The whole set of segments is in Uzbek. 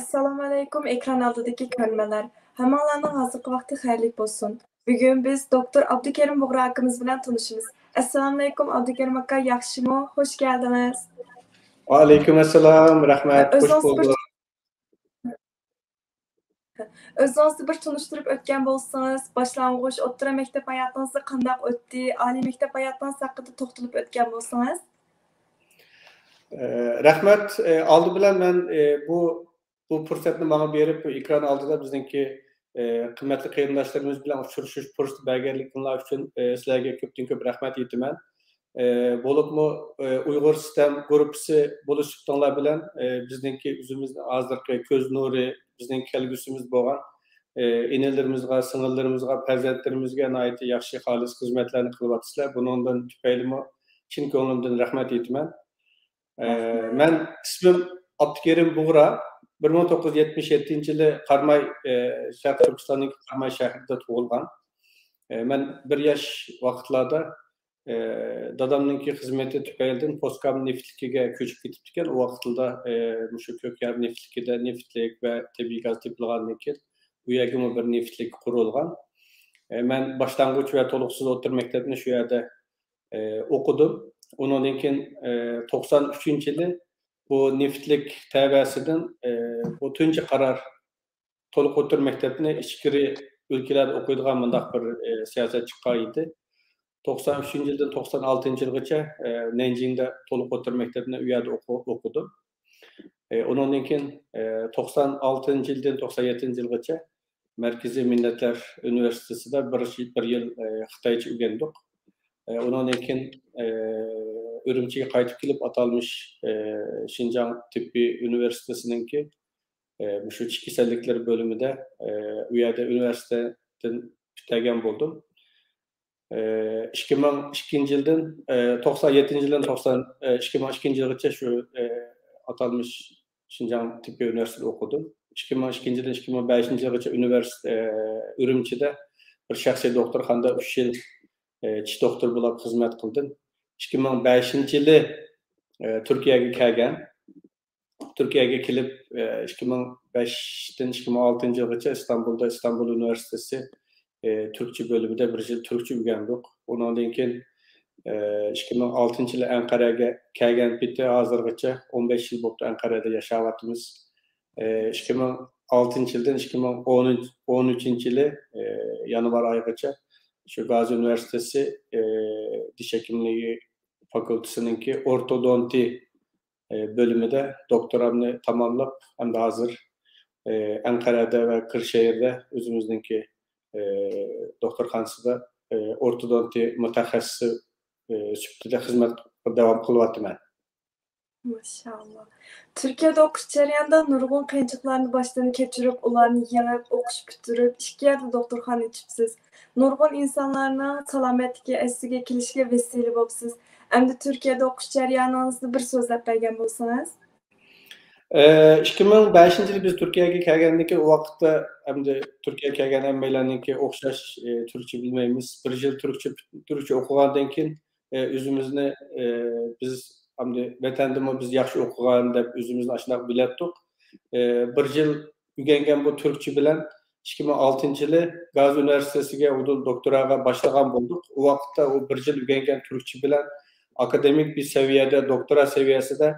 Assalamu alaykum ekran aldidagi ko'rmalar. Hammalarning hozirgi vaqti xayrli bo'lsin. Bugun biz doktor Abdukerim Bug'ra akamiz bilan tanishamiz. Assalomu alaykum Abdukerim aka, yaxshimi? Xush geldiniz. Aleyküm assalam, rahmat, hoş bulduk. Özünüzü bir tanıştırıp ötken bolsanız, başlangıç, o'rta mektep hayatınızda qandaq o'tdi, oliy mektep hayatınız haqida to'xtalib o'tgan bolsanız. Rahmat, aldı bilen ben bu fırsatını bana berip ekran aldıda bizdenki kıymetli kıyımdaşlarımız bilen uçuruşuş fırsatı belgelikler için sizlerge köpten rahmet yetimen. Bolup mu Uygur sistem grupsi buluşuktanlar bilen bizdenki üzümüz azdırkı köz nuri bizden kelgüsümüz boğan inelerimizga, sınırlarımızga, perzentlerimizge ait yaxşı halis hizmetlerini kılvatsızlar. Bunu ondan tüpeylimi çin ko'nglimdan rahmet yetimen. Ben ismim Abdukerim Bug'ra. 1977 Qarmay Şarkı Türkistan'daki Qarmay şehrinde tug'ilgan. Ben bir yaş vaqtlarda dadamninki xizmeti tüpeylden Poskam neftlikiga köçüp ketipdiken. O vaqtlarda şu Kökyar neftlikida neftlik ve tabiiy gaz tepilgandan keyin bu yerga bir neftlik qurilgan. Ben başlangıç ve toluqsuz o'rta maktabini shu yerda o'qidim. Ondan keyin 93-yili bu neftlik tavasidan bu tunji qaror to'liq o'rta maktabini ichkiri ülkeler o'qiydigan mundaq bir siyosat chiqqan edi. 93-yildan 96-yilgacha Nanjingda to'liq o'rta maktabini u yerda o'qidim. Ondan keyin 96-yildan 97-yilgacha Merkezi Milletler Üniversitesi'de bir yıl Xitoycha o'rgandik. Ondan keyin Ürümchiga qaytib kelib atalmış Şinjan Tıbbi Üniversitesi'ninki şu ichki kasalliklar bölümünde u yerda üniversiteden bitirgan bo'ldim. 2002-yildan 97-yildan 2002-yilgacha şu atalmış Şinjan Tıbbi Üniversitesi'de o'qidim. 2002-yildan 2005-yilgacha Ürümchida bir shaxsiy doktorxonada 3 yil tish doktor bo'lib xizmat qildim. 2005-yili Turkiyaga kelgan. Turkiyaga kelib 2005-dan 2006-yilgacha İstanbul'da İstanbul Üniversitesi Türkçe bölümünde bir yıl Türkçe o'rgandik. Ondan keyin 2006-yili Anqaraga kelgan bitti hozirgacha 15 yil bo'ldi Anqarada yashayapmiz. 2006-yildan 2013-yili yanvar oyigacha şu Gazi Üniversitesi Diş Hekimliği Fakültesininki ortodonti bölümünde doktoramını tamamlap hem de hazır Ankara'da ve Kırşehir'de özümüzdeki doktorxonasida ortodonti mutaxassisi sübtida xizmat devam kılıvatım. Maşallah. Türkiye'de okuş jarayonida nurg'un qiyinchiliklarni boshdan kechirib, ularni yengib, o'qish bitirib, ikki yerda doktorxona ichibsiz. Nurg'un insonlarning salomatligi asliga kelishiga vesile bo'libsiz. Endi Turkiyada o'qish jarayoningizda bir so'zlab bergan bo'lsangiz. 2005-yili biz Turkiyaga kelgandiki o vaqtda hamda Turkiyaga kelgan hammalarniki o'xshash turkcha bilmaymiz. Bir yil turkcha o'qigandan keyin o'zimizni biz hamda vatandami biz yaxshi o'qigan deb o'zimizni ashunaq bilatdik. Bir yil o'rgangan bu turkcha bilan 2006-yili Gazi Üniversitesiga doktoraga boshlagan bo'ldik. O vaqtda o bir yil o'rgangan turkcha bilan akademik bir seviyede, doktora seviyesinde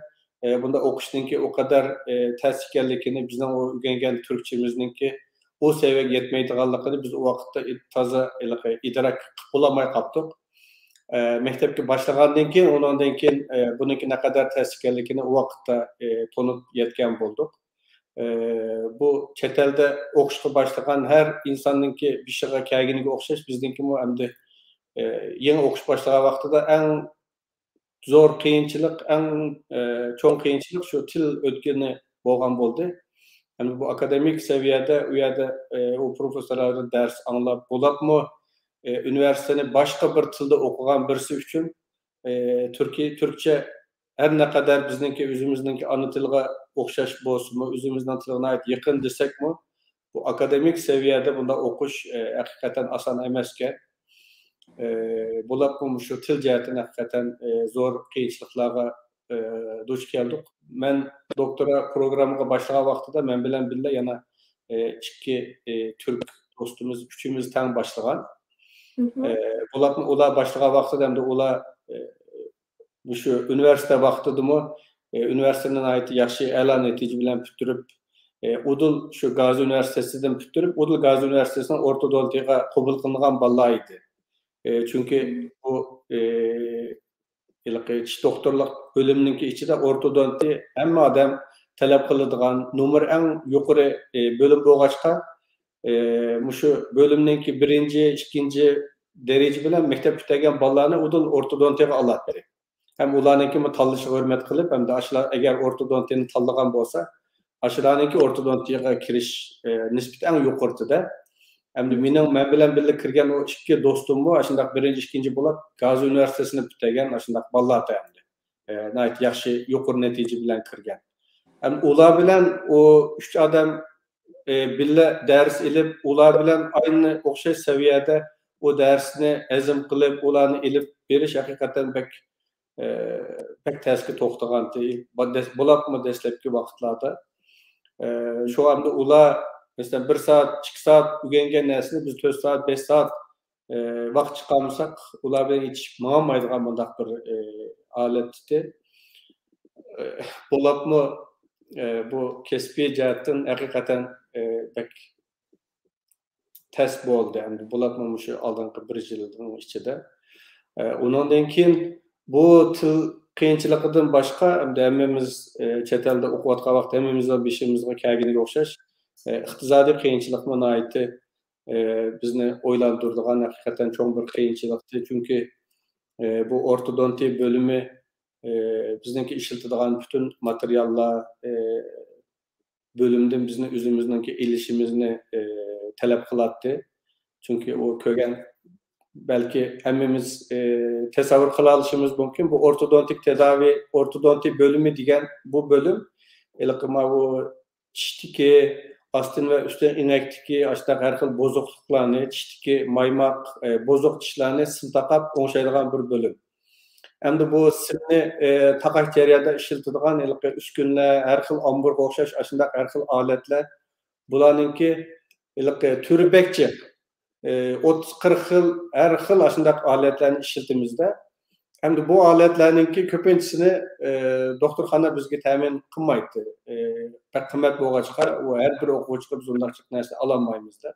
bunda o'qishninki o kadar tez ekanligini, bizning o'rgangan turkchimizninki o seviyega yetmaydiganligini biz o vaqtda toza idrok qilib bo'lmay qoldik. Maktabga boshlagandan keyin, ondan keyin buniki ne kadar tez ekanligini o vaqtda tonib yetgan bo'ldik. Bu chet elda o'qishga boshlagan har insonninki bir shayga kelganiga o'xshash bizninki endi yangi o'qish boshlagan vaqtida eng zo'r qiyinchilik, eng cho'ng qiyinchilik shu til o'tgani bo'lgan bo'ldi. Yani bu akademik seviyede u yerda o professorlardan ders anlab bo'libmi, üniversiteni başka bir tilda o'qigan birisi uchun Türkçe her ne kadar bizninki o'zimizniki ana tilga o'xshash bo'lsinmi, o'zimizning tiliga yaqin desakmi, bu akademik seviyede bunda o'qish haqiqatan oson emas ekan. Bo'lib şu til jihatdan haqiqatan zo'r qiyinchiliklarga duch keldik. men doktora programına başlagan vaqtida men bilen birga yana iki Türk dostumuz, üçümüz teң başlagan. Ular başlagan vaqtida hem de ular şu üniversite vaqtidimi üniversiteden ait yaxshi a'lo natija bilan bitirib, Udul şu Gazi Üniversitesi'den bitirib, Udul Gazi Üniversitesi'nin ortodontiga qabul qilingan balla idi. Çünkü bu tish doktorluk bölümününki içinde ortodonti hamma adam talep qiladigan nomer eng yuqori bölüm bo'lg'achqa, şu bölümününki birinci, ikinci derece bilen mektep bitiren ballarni Udul ortodontiga aladi. Hem ularninki tanlashga hurmat qilib, hem de aşılar eğer ortodontini tanlagan bo'lsa, aşılarninki ortodontiga kirish nisbatan eng yuqorida. Hem de men bilen birga kirgan o iki dostum bu, aşındaq birinci, ikinci bo'lib, Gazi Üniversitesini bitirgan aşındaq ballar endi. Nayt yaxshi yuqori natija bilan kirgan. Hem ular bilen o üç adam birga ders ilib, ular bilen aynı o'xshash saviyada o dersini azm qilib, ularni ilib berish haqiqatan pek təski toxtağantı. Bulatmı dəstəbki vaxtlarda. Şu anda ular mesela 1 saat, 2 saat ügengen nəsini biz 4 saat, 5 saat vaxt çıxamısaq, ular bilen hiç mağamaydıgan bundaq bir aletdi. Bulatmı bu kesbi cəhətdən həqiqətən pek təs boldu. Yani bulatmı şu aldığınqı 1 yılın içində. Ondan keyin bu til qiyinchiligidan boshqa hammamiz chet elda o'qiyotgan vaqt hammamizga beshimizga kelganiga o'xshash iqtisodiy qiyinchilikni nihoyatda bizni o'ylantiradigan haqiqatan cho'ng bir qiyinchilikdi. Chunki bu ortodonti bölümü bizniki ishlatadigan bütün materiallar bölümden bizni o'zimizniki ilishimizni talab qiladi. Chunki o ko'rgan belki hemmimiz tasavvur qila olishimiz mumkin. Bu ortodontik tedavi, ortodonti bölümü degan bu bölüm bu tishdagi ostin va ustin inakdagi har xil buzuqliklarni, tishdagi maymoq, buzuq tishlarni sim taqab o'ngshaydigan bir bölüm. Endi bu simni taqash jarayonida ishlatadigan uskunlar, har xil omburga o'xshash ashunday har xil olatlar, bularninki turi bekchi 30-40 yıl her xil aşındaq aletlerini işletimizde. Hem de bu aletlerninki köpüncüsünü doktorxana bizge təmin qılmaydı. Pek qimmat bo'lg'achqa, o her bir o'quvchiga biz undaqcha narsa alamayımızda.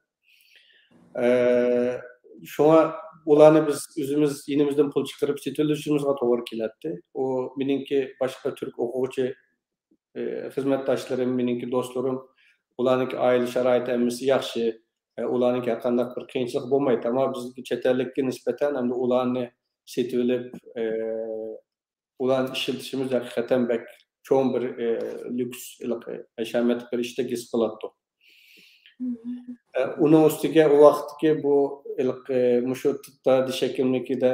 Şuna ularni biz o'zimiz yinimizdan pul chiqarib setilishimizga to'g'ri keladi. O meningki boshqa Türk o'quvchi xizmatdoshlarim, meningki do'stlarim, ularninki oila sharoiti hammasi yaxshi. Ularning qanday bir qiyinchilik bo'lmaydi, ammo bizdagi chet ellikka nisbatan hamda ularni setib olib, ularni ishlatishimiz haqiqatan bek cho'ng bir lyuks, hashamat bir ishda his qiladi. Uning ustiga u vaqtki bu mushu tibda dish hekimligida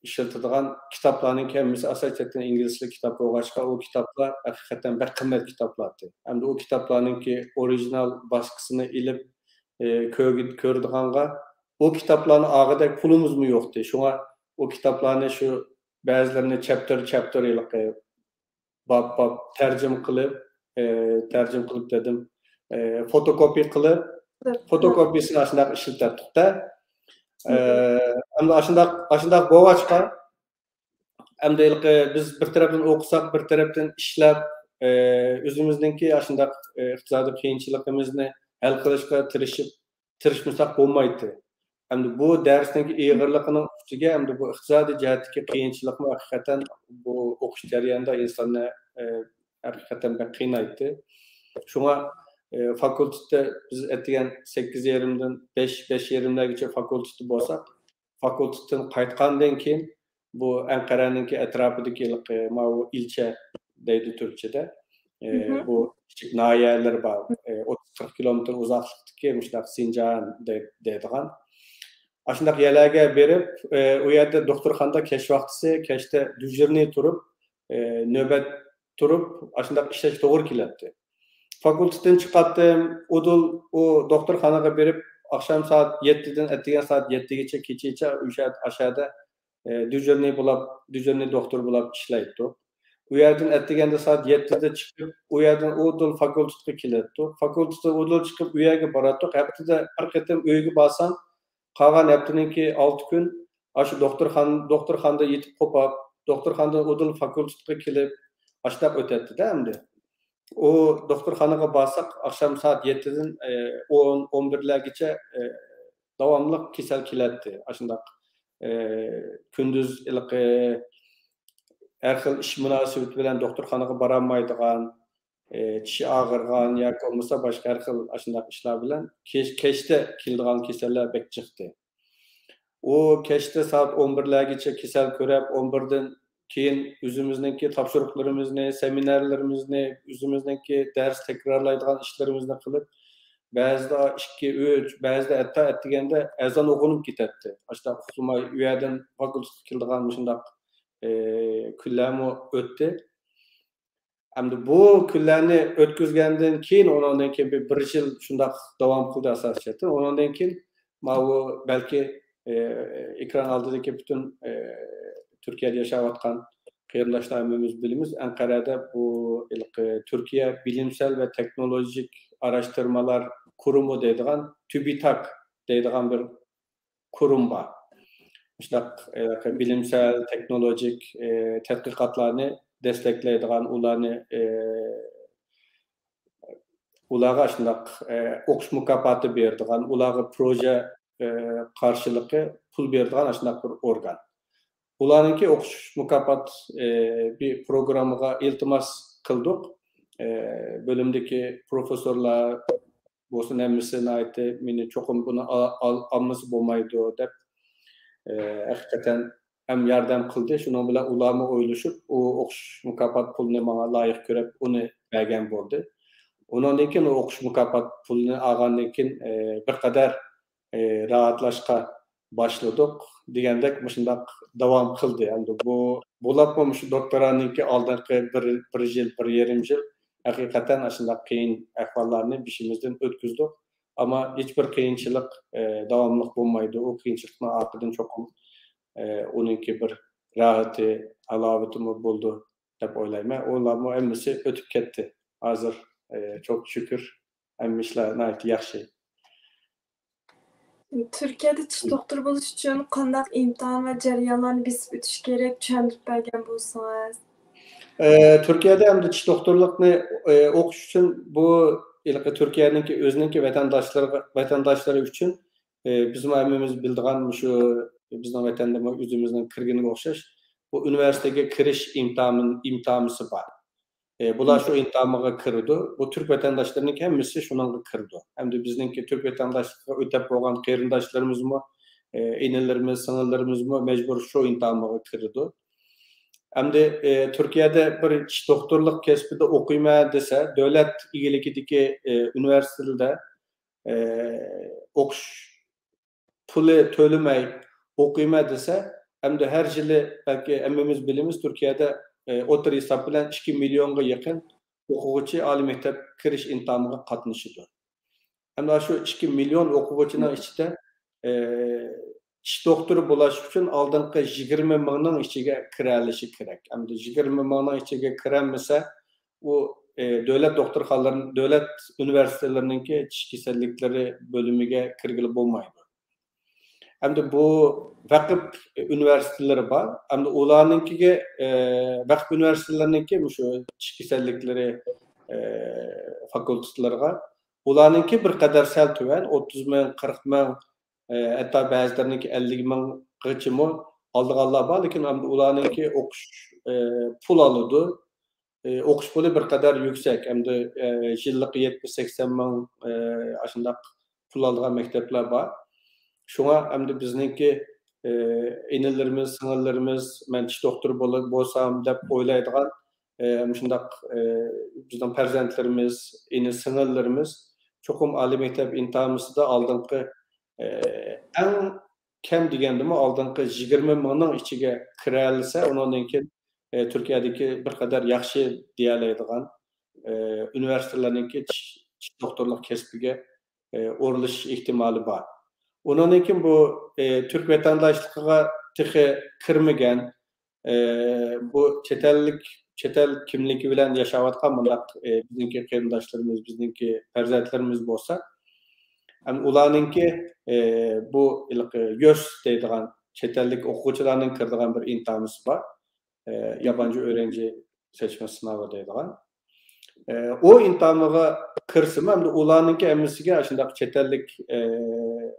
ishlatadigan kitoblarning hammasi asosan ingliz tili kitob bo'lg'achqa, u kitoblar haqiqatan bir qimmat kitoblardi. Hamda u kitoblarningki orijinal baskısını ilib ko'rdiganga, o kitoblarni og'idek pulumizmi yo'qdi. Shunga o kitoblarni shu ba'zilarini chapter bab tarjim qilib dedim, fotokopi qilib, fotokopisini shunday ishlatdik-da. Hamda ashundaq bo'lg'achqa, hamda biz bir tarafdan o'qisak, bir tarafdan ishlab, o'zimizningki ashundaq iqtisodiy qiyinchiligimizni hal qilishga tirishmasak bo'lmaydi. Hamda bu darsning ig'irligining ustiga hamda bu iqtisodiy jihatdagi qiyinchilikni haqiqatan bu o'qish jarayonida insonni haqiqatan qiynaydi. Shunga fakultetda biz aytgan 8,5dan 5,5gacha fakultetda bo'lsak, fakultetdan qaytgandan keyin bu Anqaraninki atrofidagi ilcha deydi Türkçe'de. Bu küçük nahiyeler var. 30-40 kilometre uzaklıktaki müştak Sincan deydigan. Aşındaq yerlerge berip, o yerde doktorxanda keş vaxtısı, keşte düzürni turup, nöbet turup, aşındaq işleş doğru keledi. Fakultetten çıkarttım, o doktorxanaga berip, akşam saat 7'den ettiğin saat 7'gacha kechicha aşağıda düzürni doktor bulab işleydi. u yerden etdigende saat 7'de çıkıp, u yerden odul fakultetga keletdik. Fakultetda odul çıkıp u yerge baratdik. Haftada bir qatam uyga barsam, qolgan haftaniki 6 kun aşı doktorxonada yetib qopab, doktorxonadan odul fakultetga kelib, ashlab o'tadi-da endi. O doktorxonaga barsak, akşam saat 7'den 10-11'lergacha davamlı kesel keletdi. Aşındaq gündüz her xil iş münasebeti bilen doktorxonaga baranmaydigan, tishi ağırgan yoki bo'lmasa boshqa har xil ashundaq ishlar bilan kechda keladigan kasallar bek chiqdi. O kechda soat 11'lergacha kasal ko'rib, 11'dan keyin o'zimizniki topshiriqlarimizni, seminarlarimizni, o'zimizniki dars takrorlaydigan ishlarimizni qilib, ba'zida 2-3, ba'zida hatto atdiganda azon o'qinib ketadi. Ashta uxlamay u yerdan fakultetga keladigan shundaq kunlarmi o'tdi. Hamda bu kunlarni o'tkazgandan keyin, ondan keyin bir yil shundaq davom qildi asosiyatda. Ondan keyin bu balki ekran oldidagi butun Türkiye'de yaşayotgan qarindoshlarimiz bilimiz, Ankara'da bu Türkiye Bilimsel ve Teknolojik Araştırmalar Kurumu deydigan TÜBİTAK deydigan bir kurum var. İşte bilimsel, teknolojik tədqiqatlarını destekleydigan, ularga şundaq o'qish mukofoti berdigan, ularga proje qarshiligi pul berdigan shundaq bir organ. Ularninki o'qish mukofot bir programmaga iltimos qildik. Bölümdeki professorlar bo'lsin hammasini aytdi, meni cho'qim buni olmasa bo'lmaydi deb haqiqatan ham yordam qildi. Shuning bilan ularni o'ylashib, u o'qish mukofot pulini menga loyiq ko'rib, uni bergan bo'ldi. Undan keyin o'qish mukofot pulini olgandan keyin bir qadar rahatlashga boshladik. Degandek shundaq davom qildi. Endi bu bo'lapmi shu doktoraniki oldingi bir yil, bir yarim yil haqiqatan shundaq qiyin ahvollarni bishimizdan o'tkazdik. Ama hiçbir qiyinchilik davomli bo'lmaydi. O qiyinchilikning ortidan cho'qim onunki bir rahati, halovati bo'ldi deb o'ylayman. Ularning hammasi o'tib ketdi. Hozir çok şükür hamma ishlar yaxshi. Türkiye'de tish doktoru bo'lish uchun qanday imtihon va jarayonlarni besib o'tish kerak, tushuntirib bergan bo'lsangiz? Türkiye'de hem de tish doktorluqni o'qish uchun bu Türkiye'ninki o'zininki vatandaşları için bizim hammamiz bildiğin şu bizning vatanda o'zimizning kirganiga o'xshash bu üniversiteye kirish imtihonisi var. Bular şu imtihonga kirdi. Bu Türk vatandaşlarının hammasi shunga kirdi. Hem de bizningki Türk vatandaşlığı o'tab bo'lgan qarindoshlarimizni, enelerimiz, singillarimizni mecbur şu imtihonga kirdi. Hem de Türkiye'de bir tish doktorluk kasbida o'qiyman desa, davlat egiligidagi üniversitede o'qish puli to'lamay o'qiyman desa, hem de her yili belki hammamiz bilamiz, Türkiye'de o'tir hisob bilan 2 milyonga yaqin o'quvchi oliy maktab kirish imtihoniga qatnashadi. Hem de şu 2 milyon o'quvchining ichida tish doktoru bo'lish uchun oldingi 20 mingning ichiga kiralishi kerak. Hem de 20 mingning ichiga kiramasa, u davlat doktorxonalarning, davlat universitetlarninki tish kasalliklari bo'limiga kirgili bo'lmaydi. Hem de bu vakıf üniversiteleri var. Hem de ularninkiga vakıf üniversitelerinki şu tish kasalliklari fakultetlarga ularninki bir qadar sal tuvan 30 ming, 40 ming, hatta ba'zilarininki 50 minggacha oldiganlar bor, lekin ham ularninki o'qish pul oladi. O'qish puli bir qadar yuksak. Hem de yillik 70-80 ming shundaq pul oladigan maktablar bor. Şuna hem de bizningki enelerimiz, singillarimiz, men tish doktoru bo'lsam deb o'ylaydigan shundaq bizning farzandlarimiz, ene singillarimiz cho'qim oliy maktab imtihonida oldingi eng kam degandimi oldingi 20 mingning ichiga kira olsa, undan keyin Türkiye'deki bir qadar yaxshi deyalaydigan universitelarninki tish doktorluk kasbiga o'rilish ehtimoli bor. Ondan keyin bu Türk vatandaşlığına tıkı kirmegen, bu çetel kimligi bilen yaşawatkan mundaq bizdeki kıyındaşlarımız, bizdeki perzentlerimiz bolsa, hem ularninki bu YÖS deydigan çetellik okuwçylarning kirdigan bir imtahanymız var. Yabancı öğrenci seçme sınavı deydigan. O imtihanaga kirsem hem de ularninki emmisiga aşındaq çetellik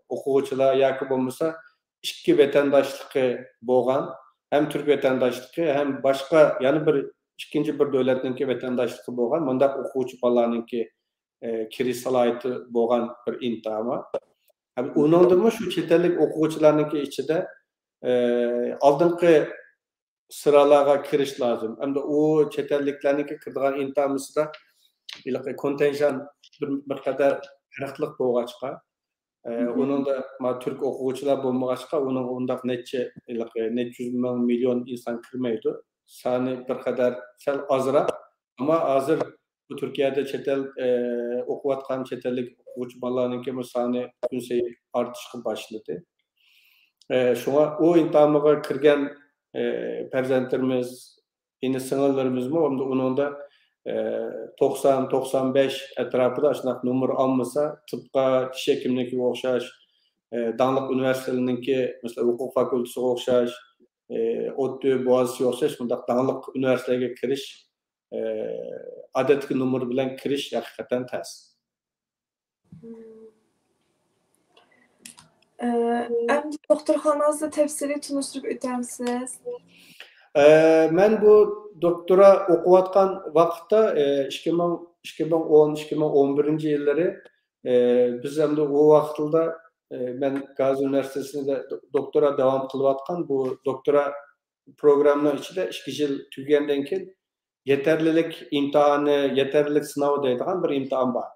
okuwçylar yoki bolmasa iki vatandaşlığı bolgan, hem Türk vatandaşlığı hem başka yani ikinci bir devletninki vatandaşlığı bolgan mundaq okuwçy balalarninki kiriş salayeti bolgan bir imtihan var. Hem onundamı şu çetellik okuwçylarninki içinde aldınqı sıralarga kiriş lazım. Hem de o çetelliklerninki kirdigan imtihanımızda kontenjan bir kadar farklılık bolgaçka, onun da Türk okuwçylar bolmagaçka, onun ondaq neçe yüz milyon insan kirmeydi. Sani bir kadar sel azırak ama hazır bu Türkiye'de çetel okuwatkan çetellik okuwçy balalarninki sani günseyi artışka başladı. Şuna o imtihanaga kirgen perzentlerimiz, yine sınırlarımız mı? Onun da 90-95 etrafında aşınaq numar almasa, tıpka diş hekimliğine okşaş, Danlık Üniversitesi'ninki mesela hukuk fakültesi okşaş, ODTÜ, Boğaziçi okşaş, bundaq Danlık Üniversitesi'ne kiriş, adetki numar bilen kiriş hakikaten ters. Endi doktorxananızda tefsiri tunuşturup ötemsiz. Men bu doktora okuwatkan wagtda 2010-2011 yılları biz hem de o wagtda men Gazi Üniversitesi'nde doktora devam kılıvatkan bu doktora programının içinde 2 yıl tügenden keyin yeterlilik imtihanı, yeterlilik sınavı deydigan bir imtihan var.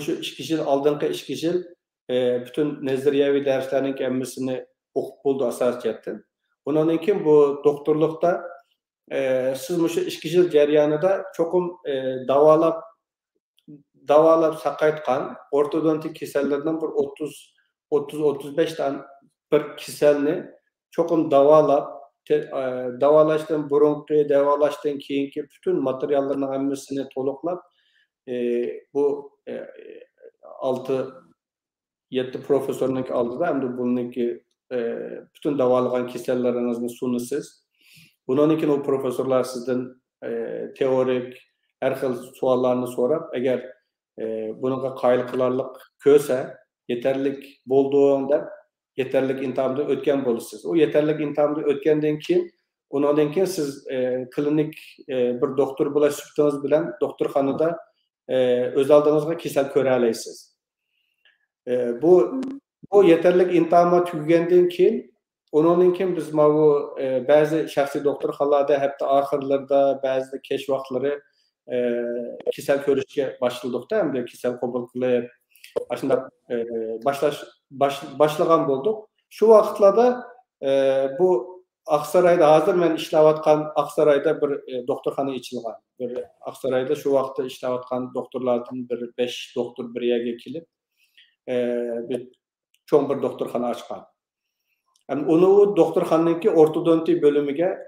Şu 2 yıl aldınqı 2 yıl bütün nezariyevi derslerinin emmesini okup buldu asasiyettin. Ondan keyin bu doktorlukta siz bu 2 yıl jaryanida çokum davalap sakaytkan ortodontik kesellerden bir 30-35 tane bir keselni çokum davalaştan burunki, davalaştan keyinki bütün materyallarının emmesini toluklap bu 6-7 profesörünki aldıda hem de bununki bütün davalıgan kesellerinizni sunusiz. Bundan keyin o profesörler sizden teorik her xil suallarını sorap, eğer bununla qayıl kılarlık köse, yeterlik bolduğunda yeterlik imtihanında ötken bolursiz. O yeterlik imtihanında ötkenden keyin ondan keyin siz klinik bir doktor bula süptünüz bilen doktorxanada öz aldığınızga kesel köre aleysiz. Bu yeterlik imtihanı tügenden keyin onun için biz bu bazı şahsi doktorxanalarda hatta ahırlarda bazı keş vaxtları kesel körüşke başladıkta hem de kesel qabul qilib aşında başlagan bolduk. Şu vaqtlarda bu Aksaray'da hazır men işlewatkan Aksaray'da bir doktorxana içilgan. Bir Aksaray'da şu vaqtda işlewatkan doktorlardan bir 5 doktor bir yerge kelip bir çoğun bir doktorxana açkan. Yani onu doktorxananınki ortodonti bölümüge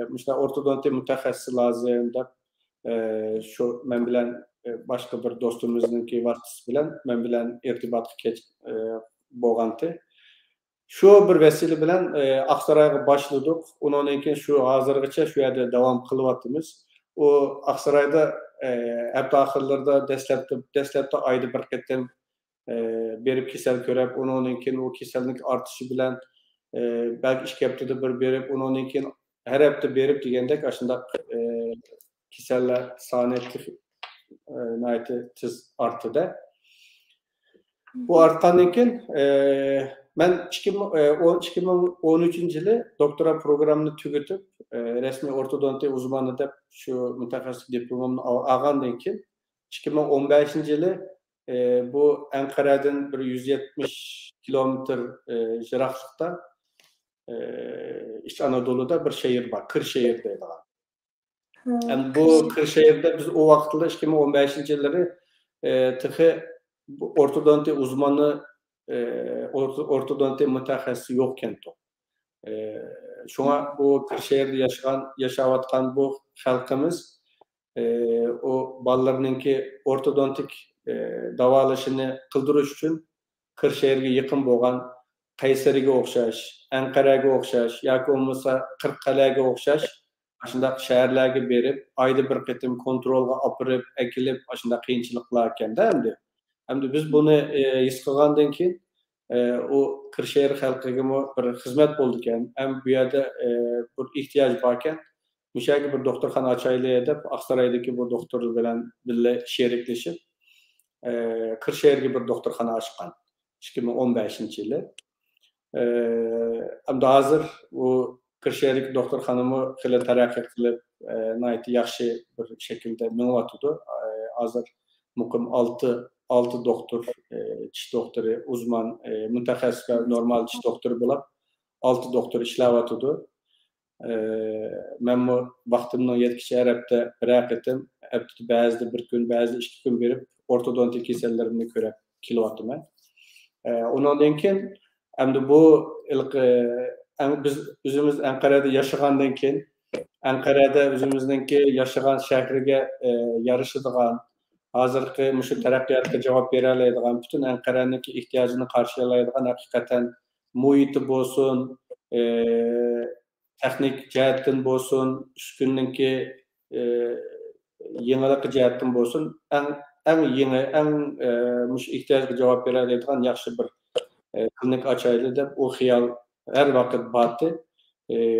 mesela ortodonti mütehassisi lazım dep şu men bilen başka bir dostumuznunki vasıtası bilen men bilen irtibatga bolganty. Şu bir vesile bilen Aksarayga başladık. Ondan keyin şu hazırgacha şu yerde devam kılıvatımız. O Aksarayda hep ahırlarda deslepte ayda bir ketten berip kesel körep, ondan keyin o kesellik artışı bilen belki 2 haftada bir berip, ondan keyin her hafta berip degendek aşında keseller saniyeti tez artdı. Bu artkandan keyin ben 2013 yılı doktora programını tügetip resmi ortodonti uzmanı dep şu mütehassıs diplomamını algandan keyin 2015 yılı bu Ankara'dan bir 170 kilometre jiraklıkta İç Anadolu'da bir şehir var. Kırşehir deydi. Yani bu Kırşehir'de biz o vaxtda 2015 yılları tıkı ortodonti uzmanı ortodonti mütehassısı yokken to. Şuna bu Kırşehir'de yaşayatkan bu halkımız o ballarınınki ortodontik davalaşını kıldırış için Kırşehir'e yakın boğan Kayseri'ge okşaş, Ankara'ga okşaş, yoki olmasa Kırıkkale'ge okşaş, aşındaq şehirlerge berip, ayda bir ketim kontrolga apırıp, ekilip, aşındaq kıyınçılıklar ekende endi. Hem biz bunu his qilgandan keyin o Kırşehir halkıga bir hizmet boldu eken, hem bu yerda bir ihtiyaç bar eken, müşaki bir doktorxana açaylı edip, Aksaray'daki bu doktor bilen bille şerikleşip, Kırşehir'ge bir doktorxana açkan. 2015-yılı. Hem de hazır bu Kırşehir'deki doktorxanamı xile terakki qilib, naiti yaxshi bir şekilde mengwatydy. Hazır muqim 6 doktor, tiş doktoru, uzman, mütexessis ve normal tiş doktoru bulup 6 doktor işläwatydy. Men bu wagtymyň ýetkiçe her hepde bir etim, bäzide bir gün, bäzide 2 gün berip ortodontik kesellerimni körep kilyapdym. Ondan keyin hem bu biz özümüz Ankara'da yaşagandan keyin Ankara'da özümüzdeki yaşagan şäherige yarışydygan, hazırkı muşu teraqqiyatga jogap bere alaydygan, bütün Ankara'nınki ihtiýagyny karşılaýdygan hakikaten muhiti bolsun, teknik jihatdan bolsun, üstünninki ýeňilik jihatdan bolsun, en ýeňi, muş ihtiýaجga jogap bere alaydygan ýaxşy bir klinik açaylı dep o hiyal her wagt batdy.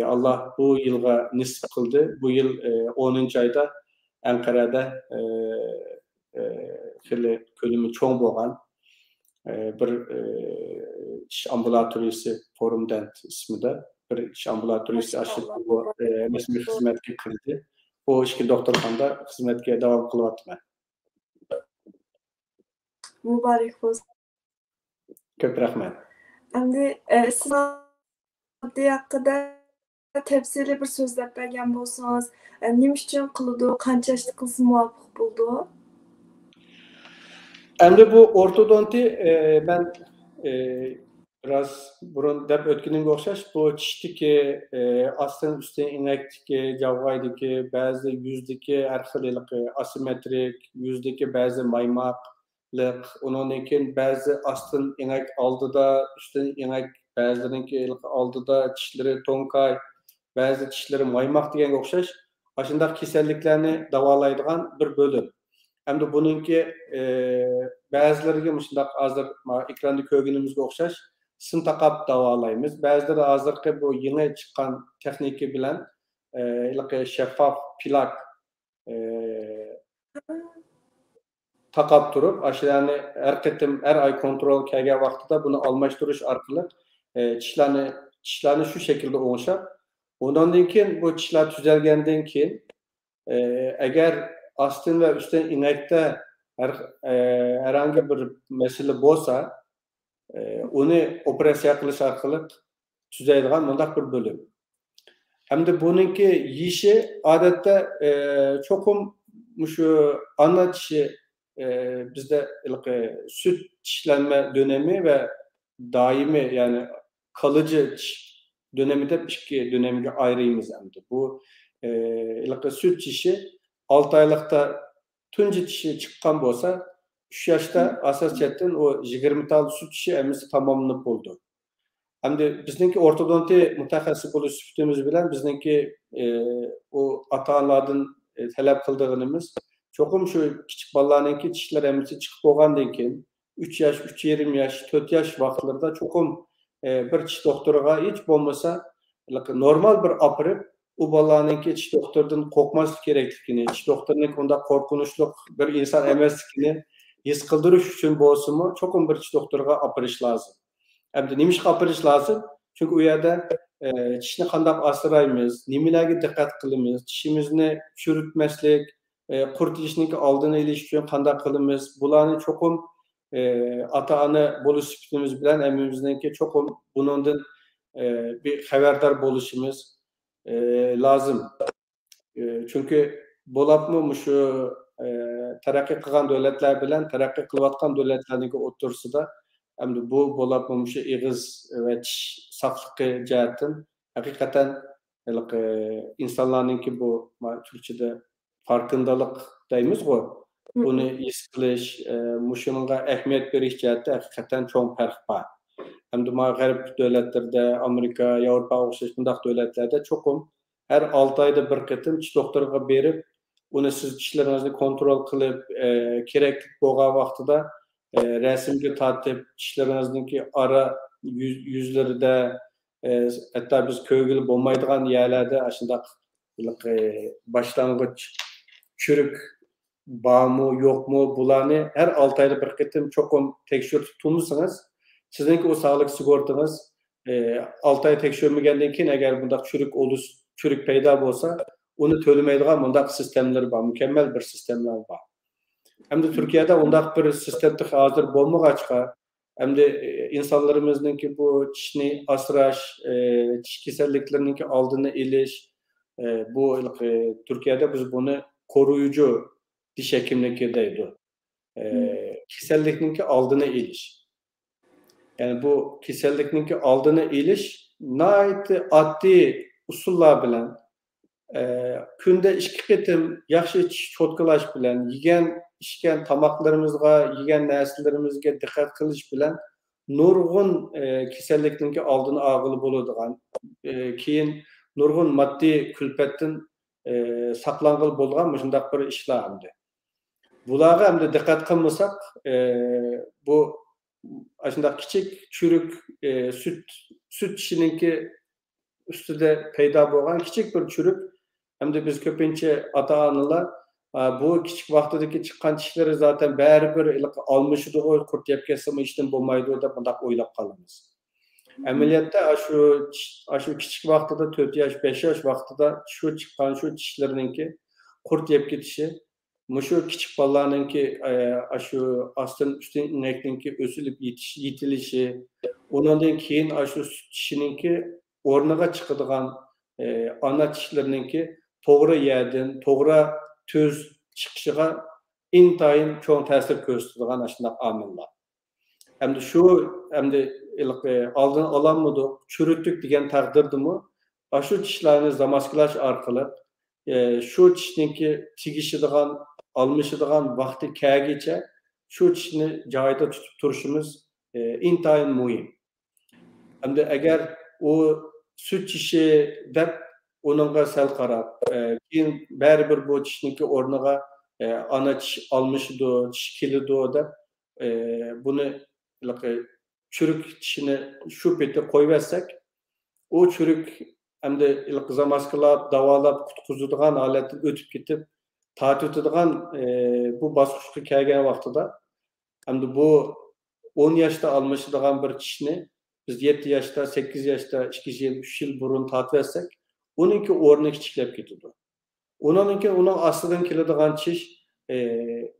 Allah bu yılga nisip kıldı. Bu yıl 10. ayda Ankara'da kölümü çoğun boğan bir iş ambulatorisi Forum Dent isminde bir iş ambulatorisi açıp bu mesmi hizmetke kirdi. O işki doktorxanda hizmetke devam kılıvatma. Mübarek olsun. Köp rahmet. Endi siz oddiy haqida tepsili bir so'zlab bergan bo'lsangiz, nima uchun qildi, qancha ishni qilsa muvofiq bo'ldi? Endi bu ortodonti ben biraz burun dep ötkinimge okşaş bu çiştiki astın üstüne inektiki, javgaydaki, bazı yüzdeki her xililik asimetrik, yüzdeki bazı maymaklık, onun için bazı astın inek aldıda, üstüne inek bazılarınki aldıda çişleri tonkay, bazı çişleri maymak diyen okşaş, aşındaki keselliklerini davalaydıgan bir bölüm. Hem de bununki bazılarıga muşundaq hazır ekranda kögünümüzge okşaş sın takap davalaymiz. Bazıları hazırki bu yeni çıkan tekniki bilen şeffaf plak takap durup aşağıya her ay kontrol kelgen vaqtida bunu almaştırış arkalı çişlerini şu şekilde oňşap. Ondan keyin bu çişler tüzelgenden keyin eğer astın ve üstten inekte herhangi bir mesele bolsa onu operasiya qilish arkalı tüzeydigan mundaq bir bölüm. Hem de bununki yişi adette çokum şu ana çişi bizde süt çişlenme dönemi ve daimi yani kalıcı dönemi de iki dönemge ayrıyımız hem de. Bu süt çişi 6 aylıkta tunji çişi çıkkan bolsa 3 yaşta asas çetten o 20 tal süt çişi emisi tamamlanıp oldu. Hem de bizdenki ortodonti mütehassıs boluş sütümüz bilen bizdenki o ata-analardan talep kıldığımız çokum şu kiçik balalarınki çişler emisi çıkıp bolgandan keyin 3 yaş, 3-20 yaş, 4 yaş vaqtlarda çokum bir çiş doktoruga hiç bolmasa normal bir apırıp o balalarınki çiş doktordan korkmaslık gereklikini, çiş doktorunun onda korkunçluk bir insan emeslikini his kıldırış için bolsumu çokum bir çiş doktoruga apırış lazım. Hem de nimiş apırış lazım? Çünkü o yerde çişini kandaq asırayımız, nimelerge dikkat kılımız, çişimizni çürütmeslik, kurt işinin aldığını ilişkin kandaq kılımız, bularını çokum ata-ana boluş süpütümüz bilen emimizdeki çokum bunundan bir haberdar boluşumuz lazım. Çünkü bolapmı şu terakki kılgan devletler bilen terakki kılıvatkan devletlerindeki otursa da hem de bu bolapmı şu iğiz ve çiş saflıkı cihetten Hakikaten insanlarınki bu Türkçe'de farkındalık deymiz go. Hı Bunu hı. his qilish, muşununga ehmiyet beriş jihatda hakikaten çoğun fark var. Hem de Garip devletlerde, Amerika, Avrupa okşaş bundaq devletlerde çokum her 6 ayda bir qitim tiş doktorga berip, onu siz tişleringizni kontrol qilib, kerakli bo'lgan vaqtida rasmga tortib, tishleringizniki ara yüzlerinde hatta biz köygülü bo'lmaydigan yerlerde aşındaq başlangıç çürük bormi yo'qmi bularni her 6 ayda bir qitim çokum tekshirib tutmuşsanız sizinki o sağlık sigortanız 6 ay tekshirmagandan keyin agar bundaq çürük paydo bo'lsa uni to'lamaydigan bundaq sistemler var, mükemmel bir sistemler var. Hem de Türkiye'de undaq bir sistemde hazır bo'lmag'achqa hem de insanlarımızınki bu tişni asrash, tiş kasalliklarininki oldini elish, bu Türkiye'de biz bunu koruyucu diş hekimligi deydi. Kasallikninki oldini elish. Yani bu kasallikninki oldini elish nihoyatda oddiy usullar bilan kunda 2 qitim yaxshi tish cho'tkalash bilan yegan ichgan tamoqlarimizga, yegan narsalarimizga diqqat qilish bilan nurg'un kasallikninki oldini olg'ili bo'ladigan, keyin nurg'un moddiy kulfatdan saqlang'ili bo'lgan shundaq bir ishlar hamda. Bularga hamda diqqat qilmasak, bu shundaq kichik chürük süt tishininki ustida paydo bo'lgan kichik bir chürük hem de biz köpünçe ata-onalar bu kichik vaqtidagi chiqqan tishlari zaten baribir almışydi qo'y, qurt yeb ketsimi ishdan bo'lmaydi deb bundaq o'ylab qolamiz. Amaliyotda shu kichik vaqtida 4 yosh, 5 yosh vaqtida shu chiqqan shu tishlarininki qurt yeb ketishi, mushu kichik bolalarninki shu ostin ustin inakninki o'silib yetilishi, undan keyin shu tishininki o'rniga chiqadigan ana tishlarininki to'g'ri yerdan, to'g'ri tuz chiqishiga intayin cho'ng ta'sir ko'rsatadigan shunday omillar. Hamda shu oldin olamidi, chürüklük degan taqdirdimi, shu tishlarni zamaskalash orqali shu tishninki tegishadigan, almashadigan vaqti kelguncha shu tishni joyida tutib turishimiz intayin muhim. Hamda agar u süt tishi deb onunğa sal qarab, keyin baribir bu tishniki o'rniga ana tish almışydi, tish kelidi deb buni çürük tishini shu paytda qo'yversak, o çürük hamda zamaskalab, davolab qutqizadigan holatdan o'tib ketib, tortadigan bu bosqichga kelgan vaqtida hamda bu 10 yoshda almashadigan bir tishni biz 7 yoshda, 8 yoshda, 2 yil, 3 yil burun tortversak, uninki o'rni kichiklab ketadi. Uning ostidan keladigan tish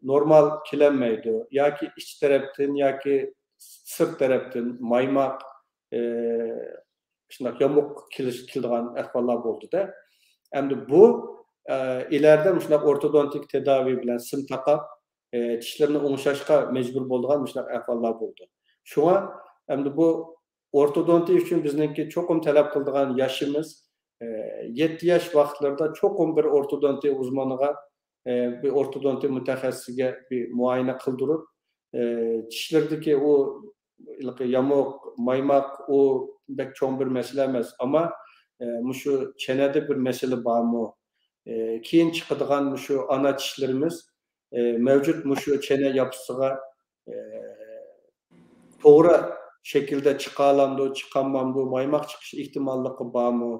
normal kelinmaydi yoki iç tarafdan yoki sırt tarafdan maymoq shunday yomuq keladigan ahvollar bo'ldi-da. Endi bu ileride shunday ortodontik tedavi bilan sim taqab tishlarni o'ngshashga majbur bo'lgan shunday ahvollar bo'ldi. Shunga endi bu ortodonti uchun bizniki cho'qim talab qiladigan yoshimiz 7 yosh vaqtlarda cho'qim bir ortodonti uzmaniga, bir ortodonti mutaxassisiga bir muayene qildirib, tishlardagi o yamoq, maymoq o bek cho'ng bir masala emas, ammo shu chanada bir masala bormi? Keyin chiqadigan shu ana tishlarimiz mavjud shu chana yapısıga to'g'ri shaklda chiqalamdi, chiqamamdi, maymoq chiqish ehtimolligi bormi?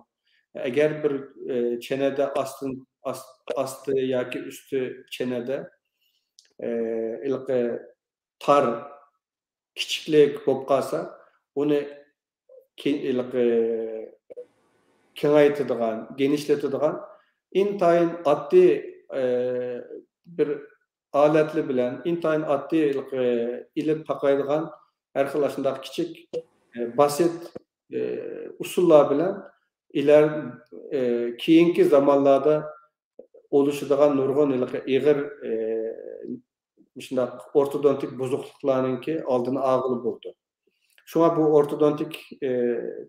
Agar bir chanada asti yoki usti chanada tar kichiklik bo'lib qolsa, uni kengaytiradigan, genishlatadigan intayin oddiy bir aletli bilan intayin oddiy ilib taqaydigan har xil shunday kichik basit usullar bilan keyingi zamonlarda oluşadigan nurg'un ig'ir shunday ortodontik buzuqliklarninki oldini olg'ili bo'ldi. Şuna bu ortodontik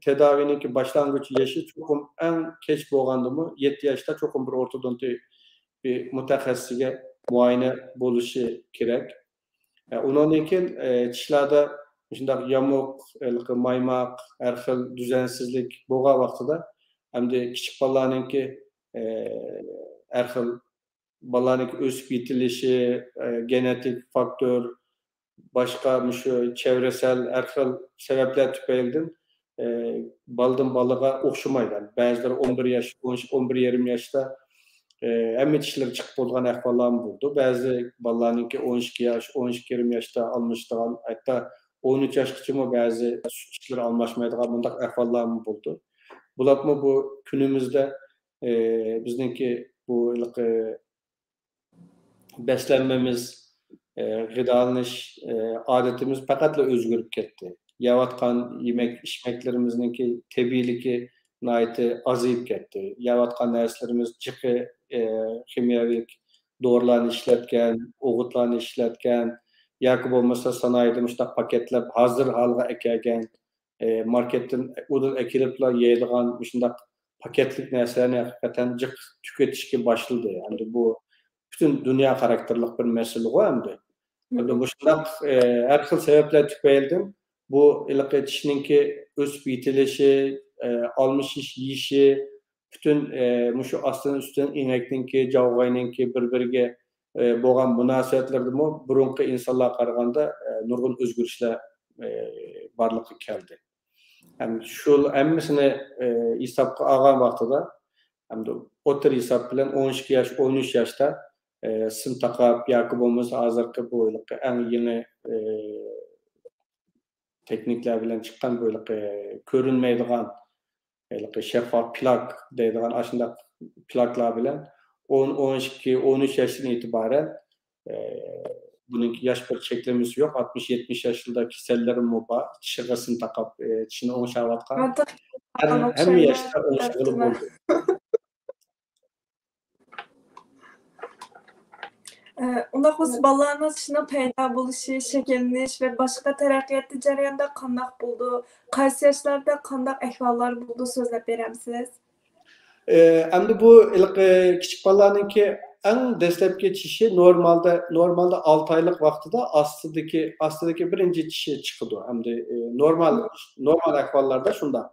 tedavininki başlangıç yaşı çokum en geç bolgandymı 7 yaşta çokum bir ortodontik bir mutaxassisge muayene boluşu kerek. Ondan keyin tişlarda şundaq yamuk, maymaq, her xil düzensizlik bolgan wagtida hamda kichik balalarninki her xil balalarninki ösüp yetilişi, genetik faktör, başka şu çevresel her xil sebepler tüpeyilden baldan balaga okşamaydı. Yani bazıları 11 yaş, 11 yaşta hem tişleri çıkıp bolgan ahvallarım buldu. Bazı balalarninki 12 yaş, 12 yaşta almıştıgan, hatta 13 yaşgacha mı bazı tişleri almışmaydıgan bundaq ahvallarım buldu. Bularmı bu günümüzde bizninki bu beslenmemiz, gıdalanış adetimiz faqatla özgürüp ketdi. Yewatkan yemek içmeklerimizniki tebiiliki naiti azayıp ketdi. Yewatkan närslerimiz jiqi kimyavik dorilarni ishlatgan, o'g'itlarni ishlatgan yoki bo'lmasa sanoyida mushtaq paketlab hazır halga ekelgan, marketdan udul ekilibla yeydigan shundaq paketlik narsalarni haqiqatan jiq tüketishga başladı. Yani bu bütün dünya karakterlik bir mesele o hamda. Hamda bu şundaq her xil sebepler tüpeyildim. Bu iliqi tişninki ösüp yetilişi, almış iş yiyişi, bütün muşu astın üstün inekninki, jawgayninki bir-biriga bolgan münasebetlerimi burunqi insanlarga qaraganda nurgun özgürüşler barlıqqa keldi. Hem şul hemmisini hesapqa algan wagtida hamda o'tir hesap bilan 12 yaş, 13 yaşta sim taqap yoki bo'lmasa hozirgi bu eng yeni teknikler bilan chiqqan bu ko'rinmaydigan şeffaf plak deydigan ashundaq plaklar bilan 10, 12, 13 yaşdan itibaren bununki yaş bir çeklemesi yok. 60-70 yaşında kisellerim muba, tişiga sim taqap, tişini o'ngshawatgan. Hem yaşta o'ngshag'ili bo'ldi. Undaq bo'lsa balalarning tishning paydo bo'lishi, shakllanish va boshqa taraqqiyoti jarayonida qanday bo'ldi? Qaysi yoshlarda qanday ahvollar bo'ldi so'zlab beramiz? Endi bu kichik balalarninki eng dastlabki tishi normalda 6 oylik vaqtida astidagi birinchi tishi chiqadi. Hamda normal ahvollarda shunday.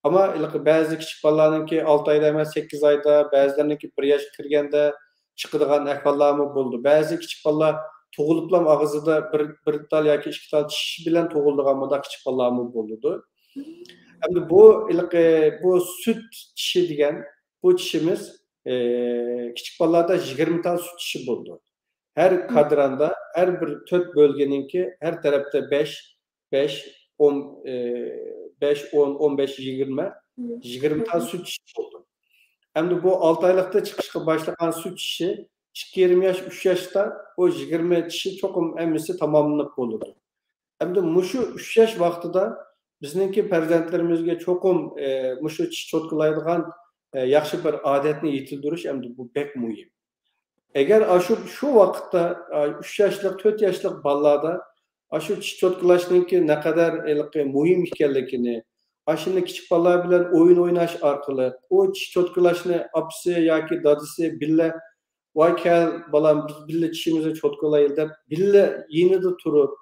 Ama ba'zi kichik balalarninki 6 oyda emas 8 oyda, ba'zilarininki 1 yoshga kirganda chiqadigan ahvollarmi bo'ldi. Ba'zi kichik balalar tug'iliblam og'zida bir tal yoki 2 tal tish bilan tug'ildigan bunda kichik balalarmi bo'ldi. Hamda bu süt tishi degan bu tishimiz kichik balalarda 20 tal süt tishi bo'ldi. Her kadranda her bir 4 bölgeninki her tarafta 5, 10, 15, 20 tal süt tishi bo'ldi. Hem bu 6 aylıkta çıkışa başlayan süt işi 2-20 yaş, 3 yaşta o 20 kişi çokum emmisi tamamlanıp olurdu. Hem de muşu 3 yaş vaxtıda bizninki perzentlerimizge çokum muşu çiş çotkulaydıgan yaxşı bir adetini yitildiriş hem de bu bek muhim. Eğer şu vakitte 3 yaşlık, 4 yaşlık ballada aşı çiş çotkulaşınınki ne kadar muhim hikayelikini aşını kiçik balalar bilen oyun oynaş arkalı o çotkulaşını apsı yoki dadısı bille vay kel balam biz bille çişimizi çotkulayıl dep bille yeni de turup